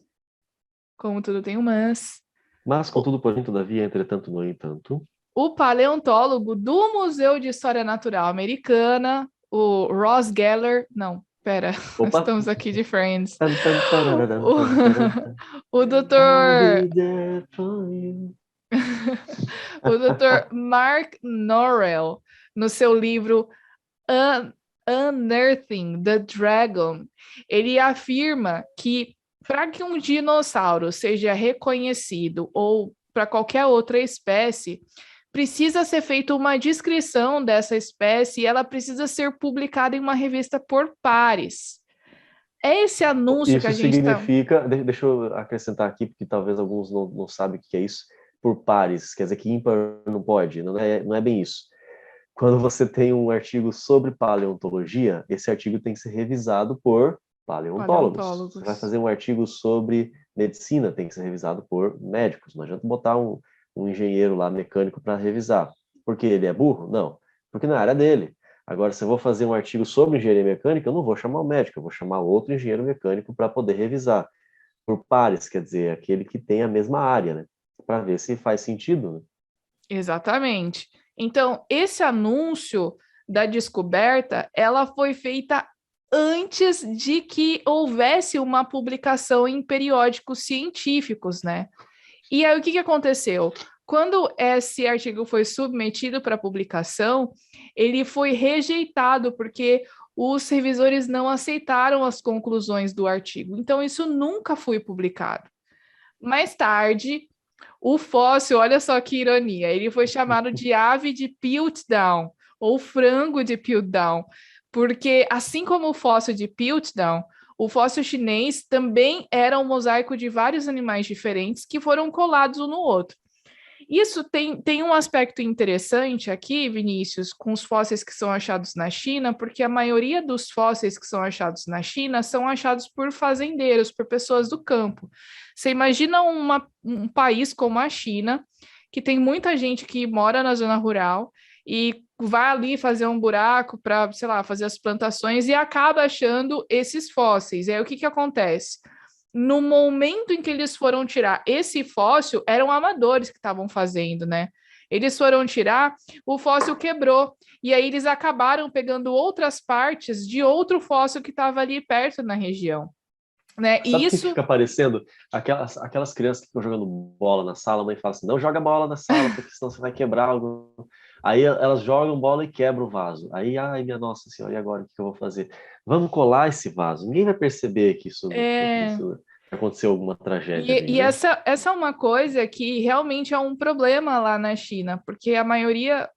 como tudo tem um mas... Mas, contudo, porém, todavia, entretanto, no entanto... O paleontólogo do Museu de História Natural Americana, o Ross Geller... Não, pera, estamos aqui de Friends. O doutor... o doutor Mark Norrell, no seu livro Unearthing the Dragon, ele afirma que para que um dinossauro seja reconhecido ou para qualquer outra espécie, precisa ser feita uma descrição dessa espécie e ela precisa ser publicada em uma revista por pares. É esse anúncio que a gente significa, deixa eu acrescentar aqui, porque talvez alguns não sabem o que é isso, por pares, quer dizer que ímpar não pode, não é bem isso. Quando você tem um artigo sobre paleontologia, esse artigo tem que ser revisado por paleontólogos. Você vai fazer um artigo sobre medicina tem que ser revisado por médicos. Não adianta botar um engenheiro lá, mecânico, para revisar. Porque ele é burro? Não. Porque não é a área dele. Agora, se eu vou fazer um artigo sobre engenharia mecânica, eu não vou chamar o médico, eu vou chamar outro engenheiro mecânico para poder revisar. Por pares, quer dizer, aquele que tem a mesma área, né? Para ver se faz sentido, né? Exatamente. Então, esse anúncio da descoberta, ela foi feita antes de que houvesse uma publicação em periódicos científicos, né? E aí, o que aconteceu? Quando esse artigo foi submetido para publicação, ele foi rejeitado porque os revisores não aceitaram as conclusões do artigo. Então, isso nunca foi publicado. Mais tarde, o fóssil, olha só que ironia, ele foi chamado de ave de Piltdown, ou frango de Piltdown, porque assim como o fóssil de Piltdown, o fóssil chinês também era um mosaico de vários animais diferentes que foram colados um no outro. Isso tem um aspecto interessante aqui, Vinícius, com os fósseis que são achados na China, porque a maioria dos fósseis que são achados na China são achados por fazendeiros, por pessoas do campo. Você imagina um país como a China, que tem muita gente que mora na zona rural e vai ali fazer um buraco para, sei lá, fazer as plantações e acaba achando esses fósseis. E aí o que acontece? No momento em que eles foram tirar esse fóssil, eram amadores que estavam fazendo, né? Eles foram tirar, o fóssil quebrou, e aí eles acabaram pegando outras partes de outro fóssil que estava ali perto na região. Né? Sabe E o que isso fica parecendo? Aquelas crianças que estão jogando bola na sala, a mãe fala assim, não joga bola na sala, porque senão você vai quebrar algo. Aí elas jogam bola e quebram o vaso. Aí, ai, minha Nossa Senhora, e agora o que eu vou fazer? Vamos colar esse vaso. Ninguém vai perceber que isso aconteceu alguma tragédia ali, E né? essa é uma coisa que realmente é um problema lá na China, porque a maioria,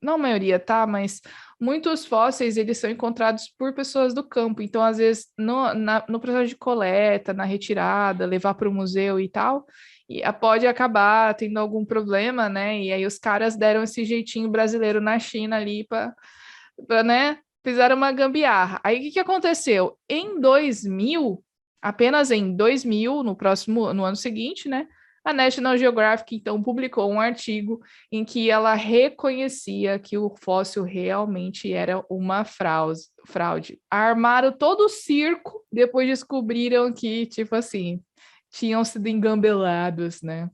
não a maioria, tá? Mas muitos fósseis, eles são encontrados por pessoas do campo. Então, às vezes, no processo de coleta, na retirada, levar para o museu e tal, pode acabar tendo algum problema, né? E aí os caras deram esse jeitinho brasileiro na China ali para, né? Fizeram uma gambiarra. Aí, o que aconteceu? Em 2000, apenas em 2000, no ano seguinte, né? A National Geographic, então, publicou um artigo em que ela reconhecia que o fóssil realmente era uma fraude. Armaram todo o circo, depois descobriram que, tipo assim, tinham sido engambelados, né?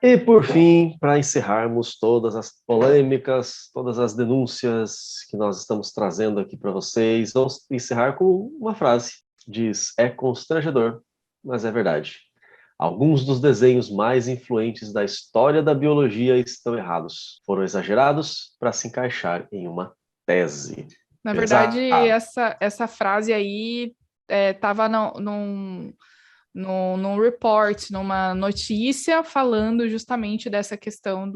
E, por fim, para encerrarmos todas as polêmicas, todas as denúncias que nós estamos trazendo aqui para vocês, vamos encerrar com uma frase. Diz, é constrangedor, mas é verdade. Alguns dos desenhos mais influentes da história da biologia estão errados. Foram exagerados para se encaixar em uma tese. Na verdade, Pesado. essa frase aí estava num report, numa notícia falando justamente dessa questão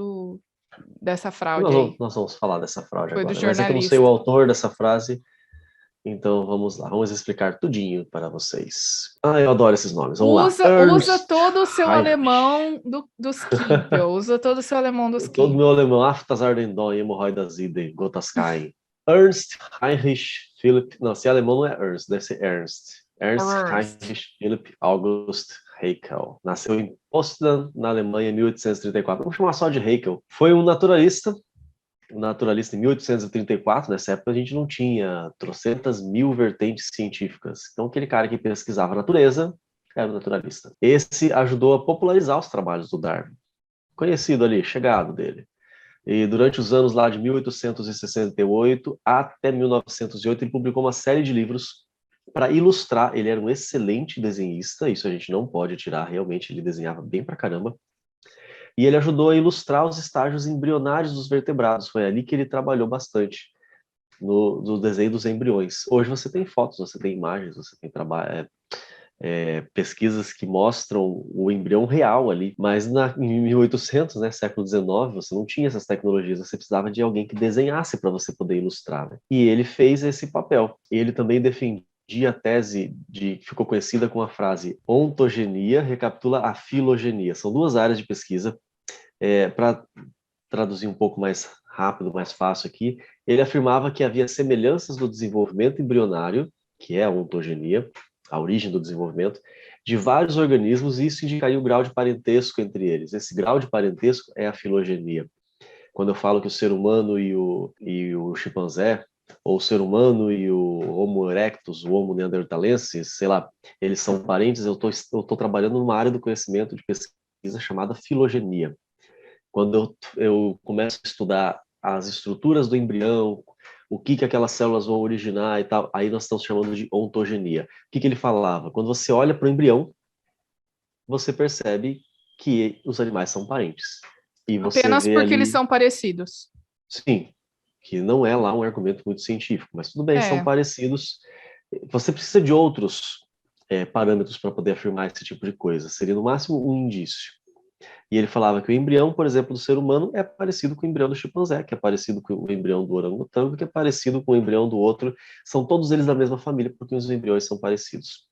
dessa fraude aí. Nós vamos falar dessa fraude Foi do agora. Mas é que eu não sei o jornalista. autor dessa frase, então vamos lá, vamos explicar tudinho para vocês. Ah, eu adoro esses nomes. Vamos lá. Usa Ernst todo o seu Heinrich. alemão dos Kimpel. Usa todo o seu alemão dos Todo Kimpel. meu alemão, Aftas Ardendon, Hemorroidas Ide, Gotas Caem. Ernst Heinrich Philipp, não, se é alemão não é Ernst, deve ser Ernst. Ernst Heinrich Philipp August Haeckel. Nasceu em Potsdam, na Alemanha, em 1834. Vamos chamar só de Haeckel. Foi um naturalista em 1834, nessa época a gente não tinha trocentas mil vertentes científicas. Então aquele cara que pesquisava a natureza era um naturalista. Esse ajudou a popularizar os trabalhos do Darwin. Conhecido ali, chegado dele. E durante os anos lá de 1868 até 1908, ele publicou uma série de livros para ilustrar. Ele era um excelente desenhista, isso a gente não pode tirar, realmente ele desenhava bem pra caramba. E ele ajudou a ilustrar os estágios embrionários dos vertebrados. Foi ali que ele trabalhou bastante, no desenho dos embriões. Hoje você tem fotos, você tem imagens, você tem pesquisas que mostram o embrião real ali, mas em 1800, né, século XIX, você não tinha essas tecnologias, você precisava de alguém que desenhasse para você poder ilustrar, né? E ele fez esse papel. Ele também defendia a tese que ficou conhecida com a frase ontogenia recapitula a filogenia. São duas áreas de pesquisa. Para traduzir um pouco mais rápido, mais fácil aqui, ele afirmava que havia semelhanças do desenvolvimento embrionário, que é a ontogenia, a origem do desenvolvimento, de vários organismos, e isso indicaria o grau de parentesco entre eles. Esse grau de parentesco é a filogenia. Quando eu falo que o ser humano e o chimpanzé, ou o ser humano e o Homo erectus, o Homo neanderthalensis, sei lá, eles são parentes, eu estou trabalhando numa área do conhecimento de pesquisa chamada filogenia. Quando eu começo a estudar as estruturas do embrião, o que aquelas células vão originar e tal, aí nós estamos chamando de ontogenia. O que ele falava? Quando você olha para o embrião, você percebe que os animais são parentes. E você Apenas vê porque eles ali, são parecidos. sim, que não é lá um argumento muito científico, mas tudo bem, são É. parecidos. Você precisa de outros parâmetros para poder afirmar esse tipo de coisa. Seria no máximo um indício. E ele falava que o embrião, por exemplo, do ser humano é parecido com o embrião do chimpanzé, que é parecido com o embrião do orangotango, que é parecido com o embrião do outro. São todos eles da mesma família, porque os embriões são parecidos.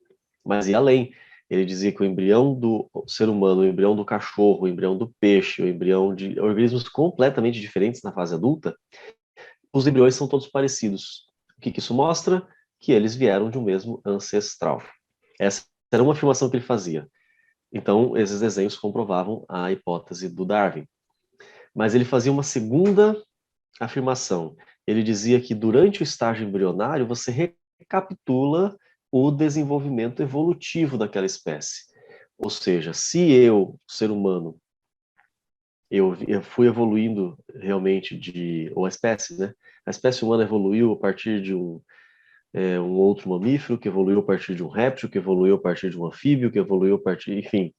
Mas e além? Ele dizia que o embrião do ser humano, o embrião do cachorro, o embrião do peixe, o embrião de organismos completamente diferentes na fase adulta, os embriões são todos parecidos. O que isso mostra? Que eles vieram de um mesmo ancestral. Essa era uma afirmação que ele fazia. Então, esses desenhos comprovavam a hipótese do Darwin. Mas ele fazia uma segunda afirmação. Ele dizia que durante o estágio embrionário, você recapitula o desenvolvimento evolutivo daquela espécie. Ou seja, se eu, ser humano, eu fui evoluindo realmente ou a espécie, né? A espécie humana evoluiu a partir de um outro mamífero, que evoluiu a partir de um réptil, que evoluiu a partir de um anfíbio, que evoluiu a partir, enfim.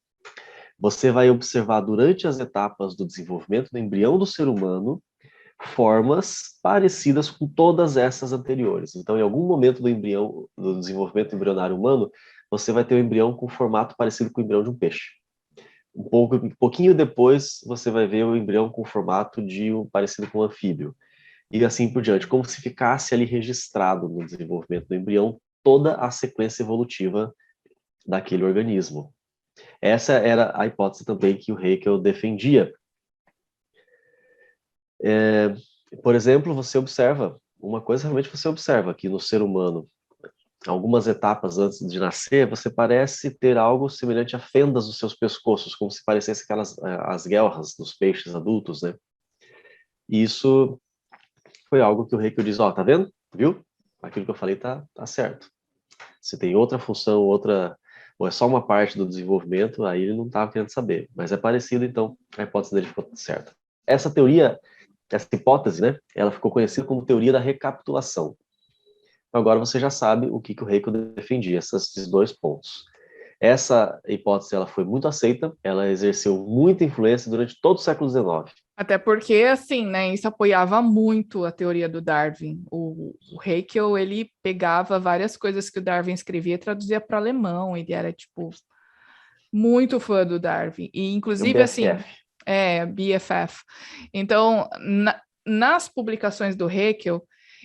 Você vai observar durante as etapas do desenvolvimento do embrião do ser humano formas parecidas com todas essas anteriores. Então, em algum momento do desenvolvimento embrionário humano, você vai ter um embrião com formato parecido com o embrião de um peixe. Um pouquinho depois, você vai ver o embrião com formato parecido com um anfíbio. E assim por diante, como se ficasse ali registrado no desenvolvimento do embrião toda a sequência evolutiva daquele organismo. Essa era a hipótese também que o Haeckel defendia. Por exemplo, você observa, uma coisa realmente você observa que no ser humano, algumas etapas antes de nascer, você parece ter algo semelhante a fendas nos seus pescoços, como se parecesse as guelras dos peixes adultos, né? E isso foi algo que o Haeckel diz, tá vendo? Viu? Aquilo que eu falei tá certo. Se tem outra função, ou é só uma parte do desenvolvimento, aí ele não estava querendo saber. Mas é parecido, então a hipótese dele ficou certa. Essa hipótese, né, ela ficou conhecida como teoria da recapitulação. Então, agora você já sabe o que o Haeckel defendia, esses dois pontos. Essa hipótese ela foi muito aceita, ela exerceu muita influência durante todo o século XIX. Até porque, assim, né, isso apoiava muito a teoria do Darwin. O Haeckel, ele pegava várias coisas que o Darwin escrevia e traduzia para alemão. Ele era, tipo, muito fã do Darwin. E, inclusive, assim, BFF. Então, nas publicações do Haeckel,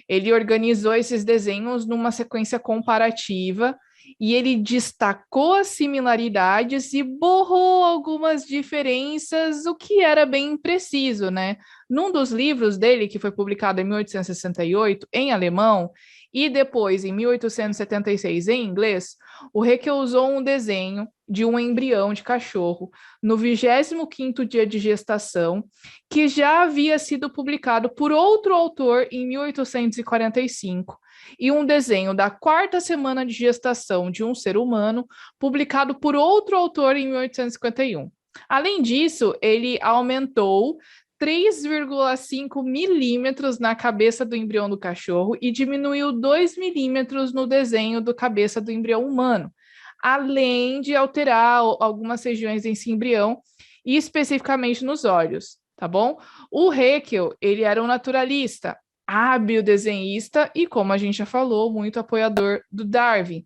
ele organizou esses desenhos numa sequência comparativa e ele destacou as similaridades e borrou algumas diferenças, o que era bem impreciso, né? Num dos livros dele, que foi publicado em 1868, em alemão, e depois em 1876 em inglês, o Haeckel usou um desenho de um embrião de cachorro no 25º dia de gestação, que já havia sido publicado por outro autor em 1845, e um desenho da 4ª semana de gestação de um ser humano, publicado por outro autor em 1851. Além disso, ele aumentou 3,5 milímetros na cabeça do embrião do cachorro e diminuiu 2 milímetros no desenho da cabeça do embrião humano, além de alterar algumas regiões desse embrião, e especificamente nos olhos, tá bom? O Haeckel, ele era um naturalista, hábil desenhista e, como a gente já falou, muito apoiador do Darwin.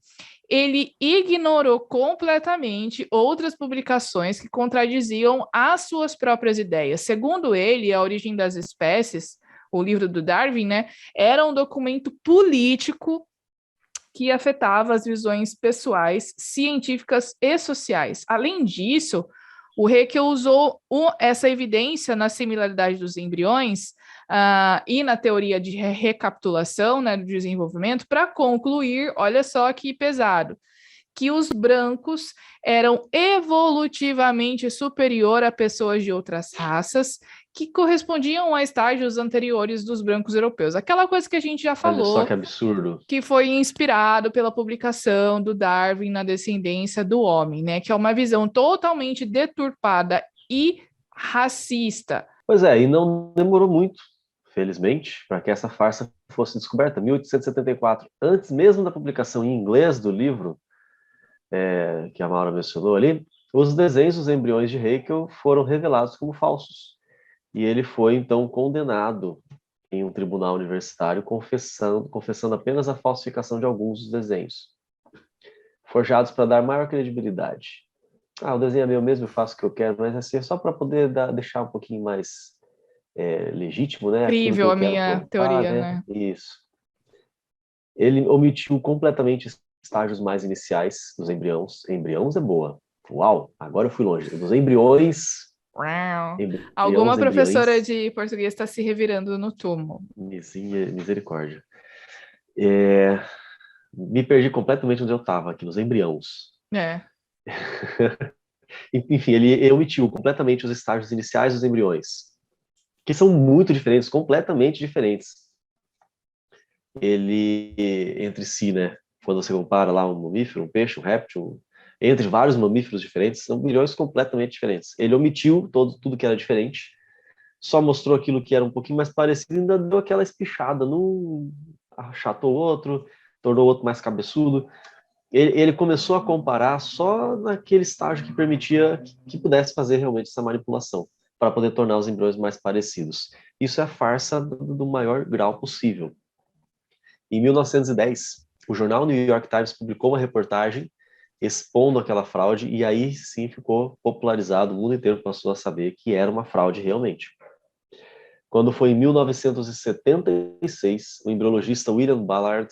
Ele ignorou completamente outras publicações que contradiziam as suas próprias ideias. Segundo ele, A Origem das Espécies, o livro do Darwin, né, era um documento político que afetava as visões pessoais, científicas e sociais. Além disso, o Haeckel usou essa evidência na similaridade dos embriões e na teoria de recapitulação, né, do desenvolvimento, para concluir, olha só que pesado, que os brancos eram evolutivamente superior a pessoas de outras raças que correspondiam a estágios anteriores dos brancos europeus. Aquela coisa que a gente já Olha só falou, que absurdo. que foi inspirado pela publicação do Darwin na Descendência do Homem, né? Que é uma visão totalmente deturpada e racista. Pois é, e não demorou muito, felizmente, para que essa farsa fosse descoberta. 1874, antes mesmo da publicação em inglês do livro, que a Maura mencionou ali, os desenhos dos embriões de Haeckel foram revelados como falsos. E ele foi, então, condenado em um tribunal universitário, confessando apenas a falsificação de alguns dos desenhos, forjados para dar maior credibilidade. O desenho é meu mesmo, eu faço o que eu quero, mas assim, é só para poder deixar um pouquinho mais legítimo, né? Aquilo que Incrível eu a quero minha provar, teoria, né? né? Isso. Ele omitiu completamente estágios mais iniciais dos embriões. Embriões é boa. Uau, agora eu fui longe. Dos embriões. Alguma professora Embriões. de português está se revirando no túmulo. Misericórdia. Me perdi completamente onde eu estava, aqui, nos embriões. Enfim, ele omitiu completamente os estágios iniciais dos embriões, que são muito diferentes, completamente diferentes. Ele, entre si, né? Quando você compara lá um mamífero, um peixe, um réptil, entre vários mamíferos diferentes, são embriões completamente diferentes. Ele omitiu tudo que era diferente, só mostrou aquilo que era um pouquinho mais parecido e ainda deu aquela espichada, não achatou o outro, tornou o outro mais cabeçudo. Ele começou a comparar só naquele estágio que permitia que pudesse fazer realmente essa manipulação, para poder tornar os embriões mais parecidos. Isso é a farsa do maior grau possível. Em 1910, o jornal New York Times publicou uma reportagem expondo aquela fraude, e aí sim ficou popularizado, o mundo inteiro passou a saber que era uma fraude realmente. Quando foi em 1976, o embriologista William Ballard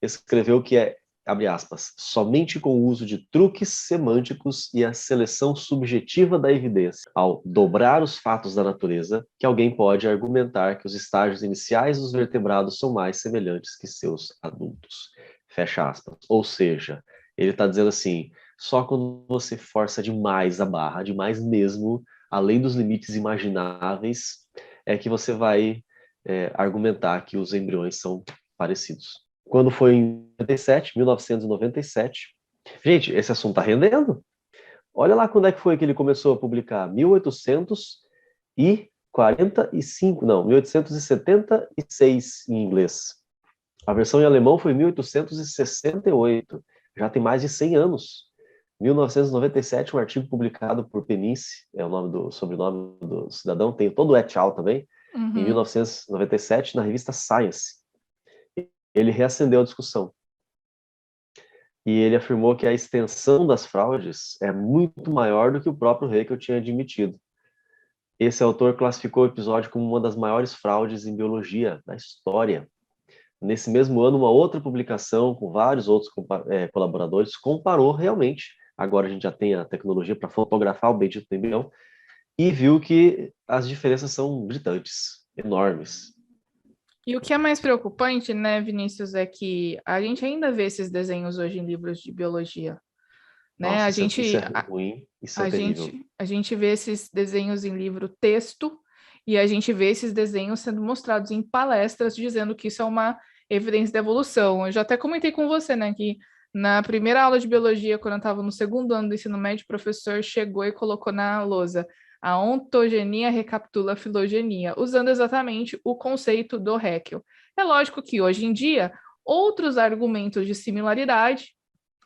escreveu que abre aspas, somente com o uso de truques semânticos e a seleção subjetiva da evidência, ao dobrar os fatos da natureza, que alguém pode argumentar que os estágios iniciais dos vertebrados são mais semelhantes que seus adultos. Fecha aspas. Ou seja, ele está dizendo assim, só quando você força demais a barra, demais mesmo, além dos limites imagináveis, é que você vai argumentar que os embriões são parecidos. Quando foi em 1997. Gente, esse assunto tá rendendo. Olha lá quando é que foi que ele começou a publicar. 1876 em inglês. A versão em alemão foi 1868. Já tem mais de 100 anos. 1997, um artigo publicado por Penice, é o nome do sobrenome do cidadão, tem todo o et al. Também, em 1997, na revista Science. Ele reacendeu a discussão. E ele afirmou que a extensão das fraudes é muito maior do que o próprio Haeckel tinha admitido. Esse autor classificou o episódio como uma das maiores fraudes em biologia da história. Nesse mesmo ano, uma outra publicação com vários outros colaboradores comparou realmente, agora a gente já tem a tecnologia para fotografar o bendito embrião, e viu que as diferenças são gritantes, enormes. E o que é mais preocupante, né, Vinícius, é que a gente ainda vê esses desenhos hoje em livros de biologia, né? Nossa, isso é ruim, isso é terrível. A gente vê esses desenhos em livro texto e a gente vê esses desenhos sendo mostrados em palestras dizendo que isso é uma evidência da evolução. Eu já até comentei com você, né, que na primeira aula de biologia, quando eu estava no segundo ano do ensino médio, o professor chegou e colocou na lousa: a ontogenia recapitula a filogenia, usando exatamente o conceito do Haeckel. É lógico que, hoje em dia, outros argumentos de similaridade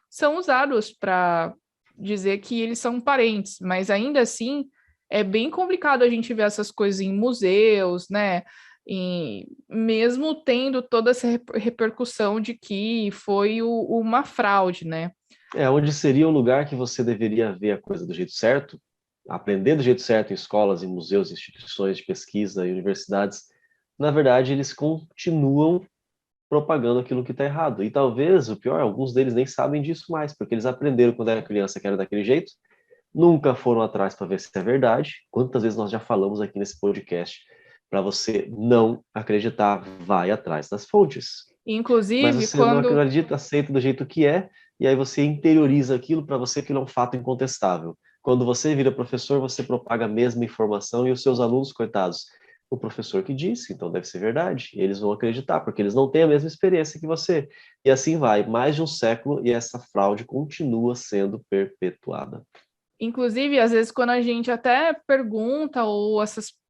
são usados para dizer que eles são parentes, mas ainda assim é bem complicado a gente ver essas coisas em museus, né? E mesmo tendo toda essa repercussão de que foi uma fraude, né? Onde seria o lugar que você deveria ver a coisa do jeito certo, aprender do jeito certo em escolas, em museus, instituições de pesquisa e universidades, na verdade, eles continuam propagando aquilo que está errado. E talvez, o pior, alguns deles nem sabem disso mais, porque eles aprenderam quando era criança que era daquele jeito, nunca foram atrás para ver se é verdade. Quantas vezes nós já falamos aqui nesse podcast, para você não acreditar, vai atrás das fontes. Inclusive, mas você não acredita, aceita do jeito que é, e aí você interioriza aquilo para você que é um fato incontestável. Quando você vira professor, você propaga a mesma informação e os seus alunos, coitados, o professor que disse, então deve ser verdade. E eles vão acreditar, porque eles não têm a mesma experiência que você. E assim vai, mais de um século, e essa fraude continua sendo perpetuada. Inclusive, às vezes, quando a gente até pergunta, ou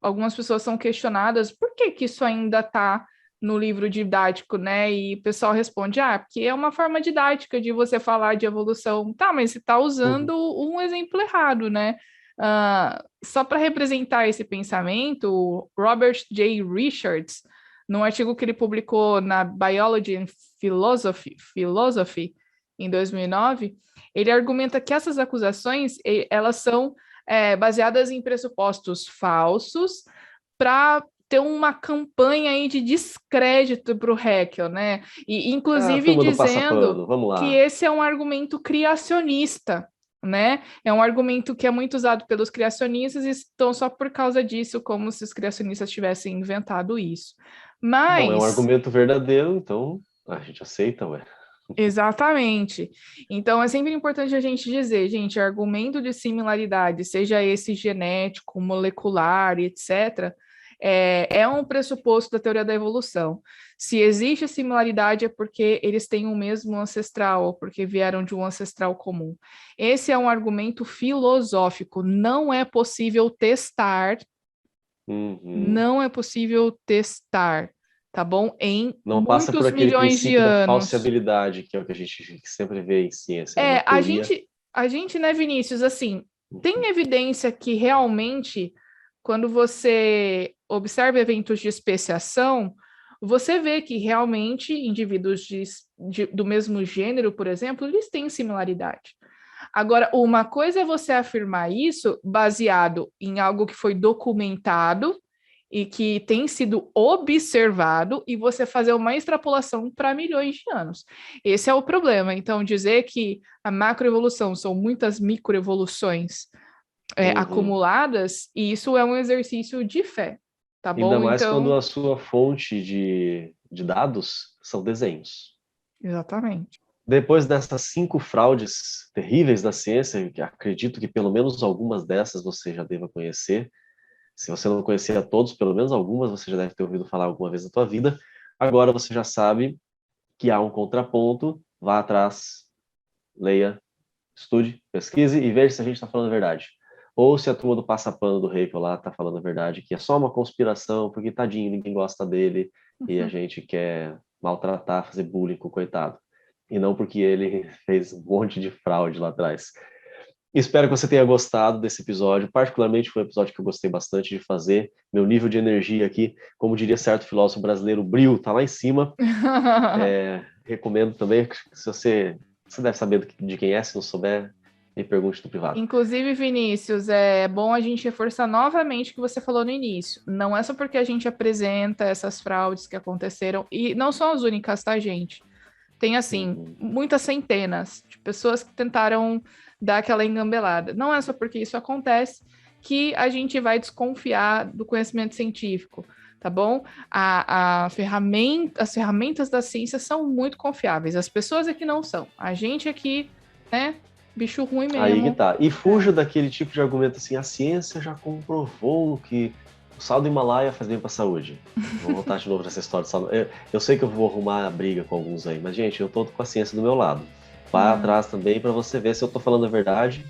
algumas pessoas são questionadas, por que que isso ainda está no livro didático, né? E o pessoal responde, porque é uma forma didática de você falar de evolução. Tá, mas você está usando um exemplo errado, né? Só para representar esse pensamento, o Robert J. Richards, num artigo que ele publicou na Biology and Philosophy em 2009, ele argumenta que essas acusações, elas são baseadas em pressupostos falsos para ter uma campanha aí de descrédito para o Haeckel, né? E, inclusive, dizendo vamos lá, que esse é um argumento criacionista, né? É um argumento que é muito usado pelos criacionistas e estão só por causa disso, como se os criacionistas tivessem inventado isso. Mas... Bom, é um argumento verdadeiro, então a gente aceita, ué. Exatamente. Então, é sempre importante a gente dizer, gente, argumento de similaridade, seja esse genético, molecular, etc., é um pressuposto da teoria da evolução. Se existe similaridade é porque eles têm o mesmo ancestral, ou porque vieram de um ancestral comum. Esse é um argumento filosófico. Não é possível testar. Não é possível testar. Tá bom? Em não passa por aquele milhões de princípio da anos. falseabilidade, que é o que a gente sempre vê em ciência. A gente, né, Vinícius, assim, tem evidência que realmente, quando você observa eventos de especiação, você vê que realmente indivíduos do mesmo gênero, por exemplo, eles têm similaridade. Agora, uma coisa é você afirmar isso baseado em algo que foi documentado e que tem sido observado, e você fazer uma extrapolação para milhões de anos. Esse é o problema. Então, dizer que a macroevolução são muitas microevoluções acumuladas, e isso é um exercício de fé, tá bom? Ainda mais quando a sua fonte de dados são desenhos. Exatamente. Depois dessas 5 fraudes terríveis da ciência, que acredito que pelo menos algumas dessas você já deva conhecer. Se você não conhecia todos, pelo menos algumas você já deve ter ouvido falar alguma vez na tua vida. Agora você já sabe que há um contraponto, vá atrás, leia, estude, pesquise e veja se a gente está falando a verdade. Ou se a turma do passapano do Haeckel lá está falando a verdade, que é só uma conspiração, porque tadinho, ninguém gosta dele, e a gente quer maltratar, fazer bullying com o coitado. E não porque ele fez um monte de fraude lá atrás. Espero que você tenha gostado desse episódio. Particularmente foi um episódio que eu gostei bastante de fazer. Meu nível de energia aqui, como diria certo filósofo brasileiro, o brio está lá em cima. Recomendo também, se você deve saber de quem é, se não souber, me pergunte no privado. Inclusive, Vinícius, é bom a gente reforçar novamente o que você falou no início. Não é só porque a gente apresenta essas fraudes que aconteceram, e não são as únicas, tá, gente? Tem, assim, muitas centenas de pessoas que tentaram dar aquela engambelada. Não é só porque isso acontece que a gente vai desconfiar do conhecimento científico, tá bom? As ferramentas da ciência são muito confiáveis. As pessoas aqui não são. A gente aqui, né, bicho ruim mesmo. Aí que tá. E fuja daquele tipo de argumento assim, a ciência já comprovou que o sal do Himalaia faz bem para a saúde. Vou voltar de novo nessa história do sal. Eu sei que eu vou arrumar a briga com alguns aí, mas, gente, eu tô com a ciência do meu lado. Vai atrás também para você ver se eu tô falando a verdade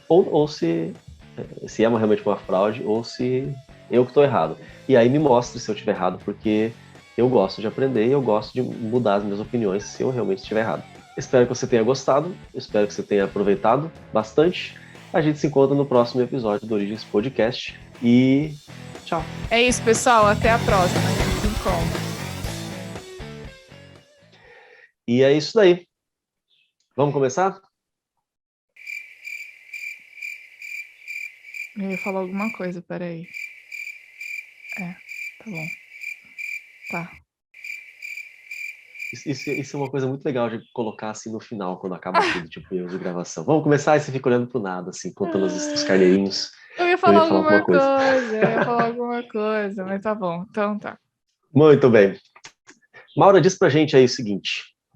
ou se é realmente uma fraude ou se eu que tô errado. E aí me mostre se eu estiver errado, porque eu gosto de aprender e eu gosto de mudar as minhas opiniões se eu realmente estiver errado. Espero que você tenha gostado, espero que você tenha aproveitado bastante. A gente se encontra no próximo episódio do Origens Podcast e tchau. É isso, pessoal. Até a próxima. A gente se encontra. E é isso daí. Vamos começar? Eu ia falar alguma coisa, peraí. Tá bom. Tá. Isso é uma coisa muito legal de colocar assim no final, quando acaba tudo, tipo, erros de gravação. Vamos começar e você fica olhando pro nada, assim, contando os carneirinhos. Eu ia falar alguma coisa, mas tá bom. Então tá. Muito bem. Maura, diz pra gente aí o seguinte.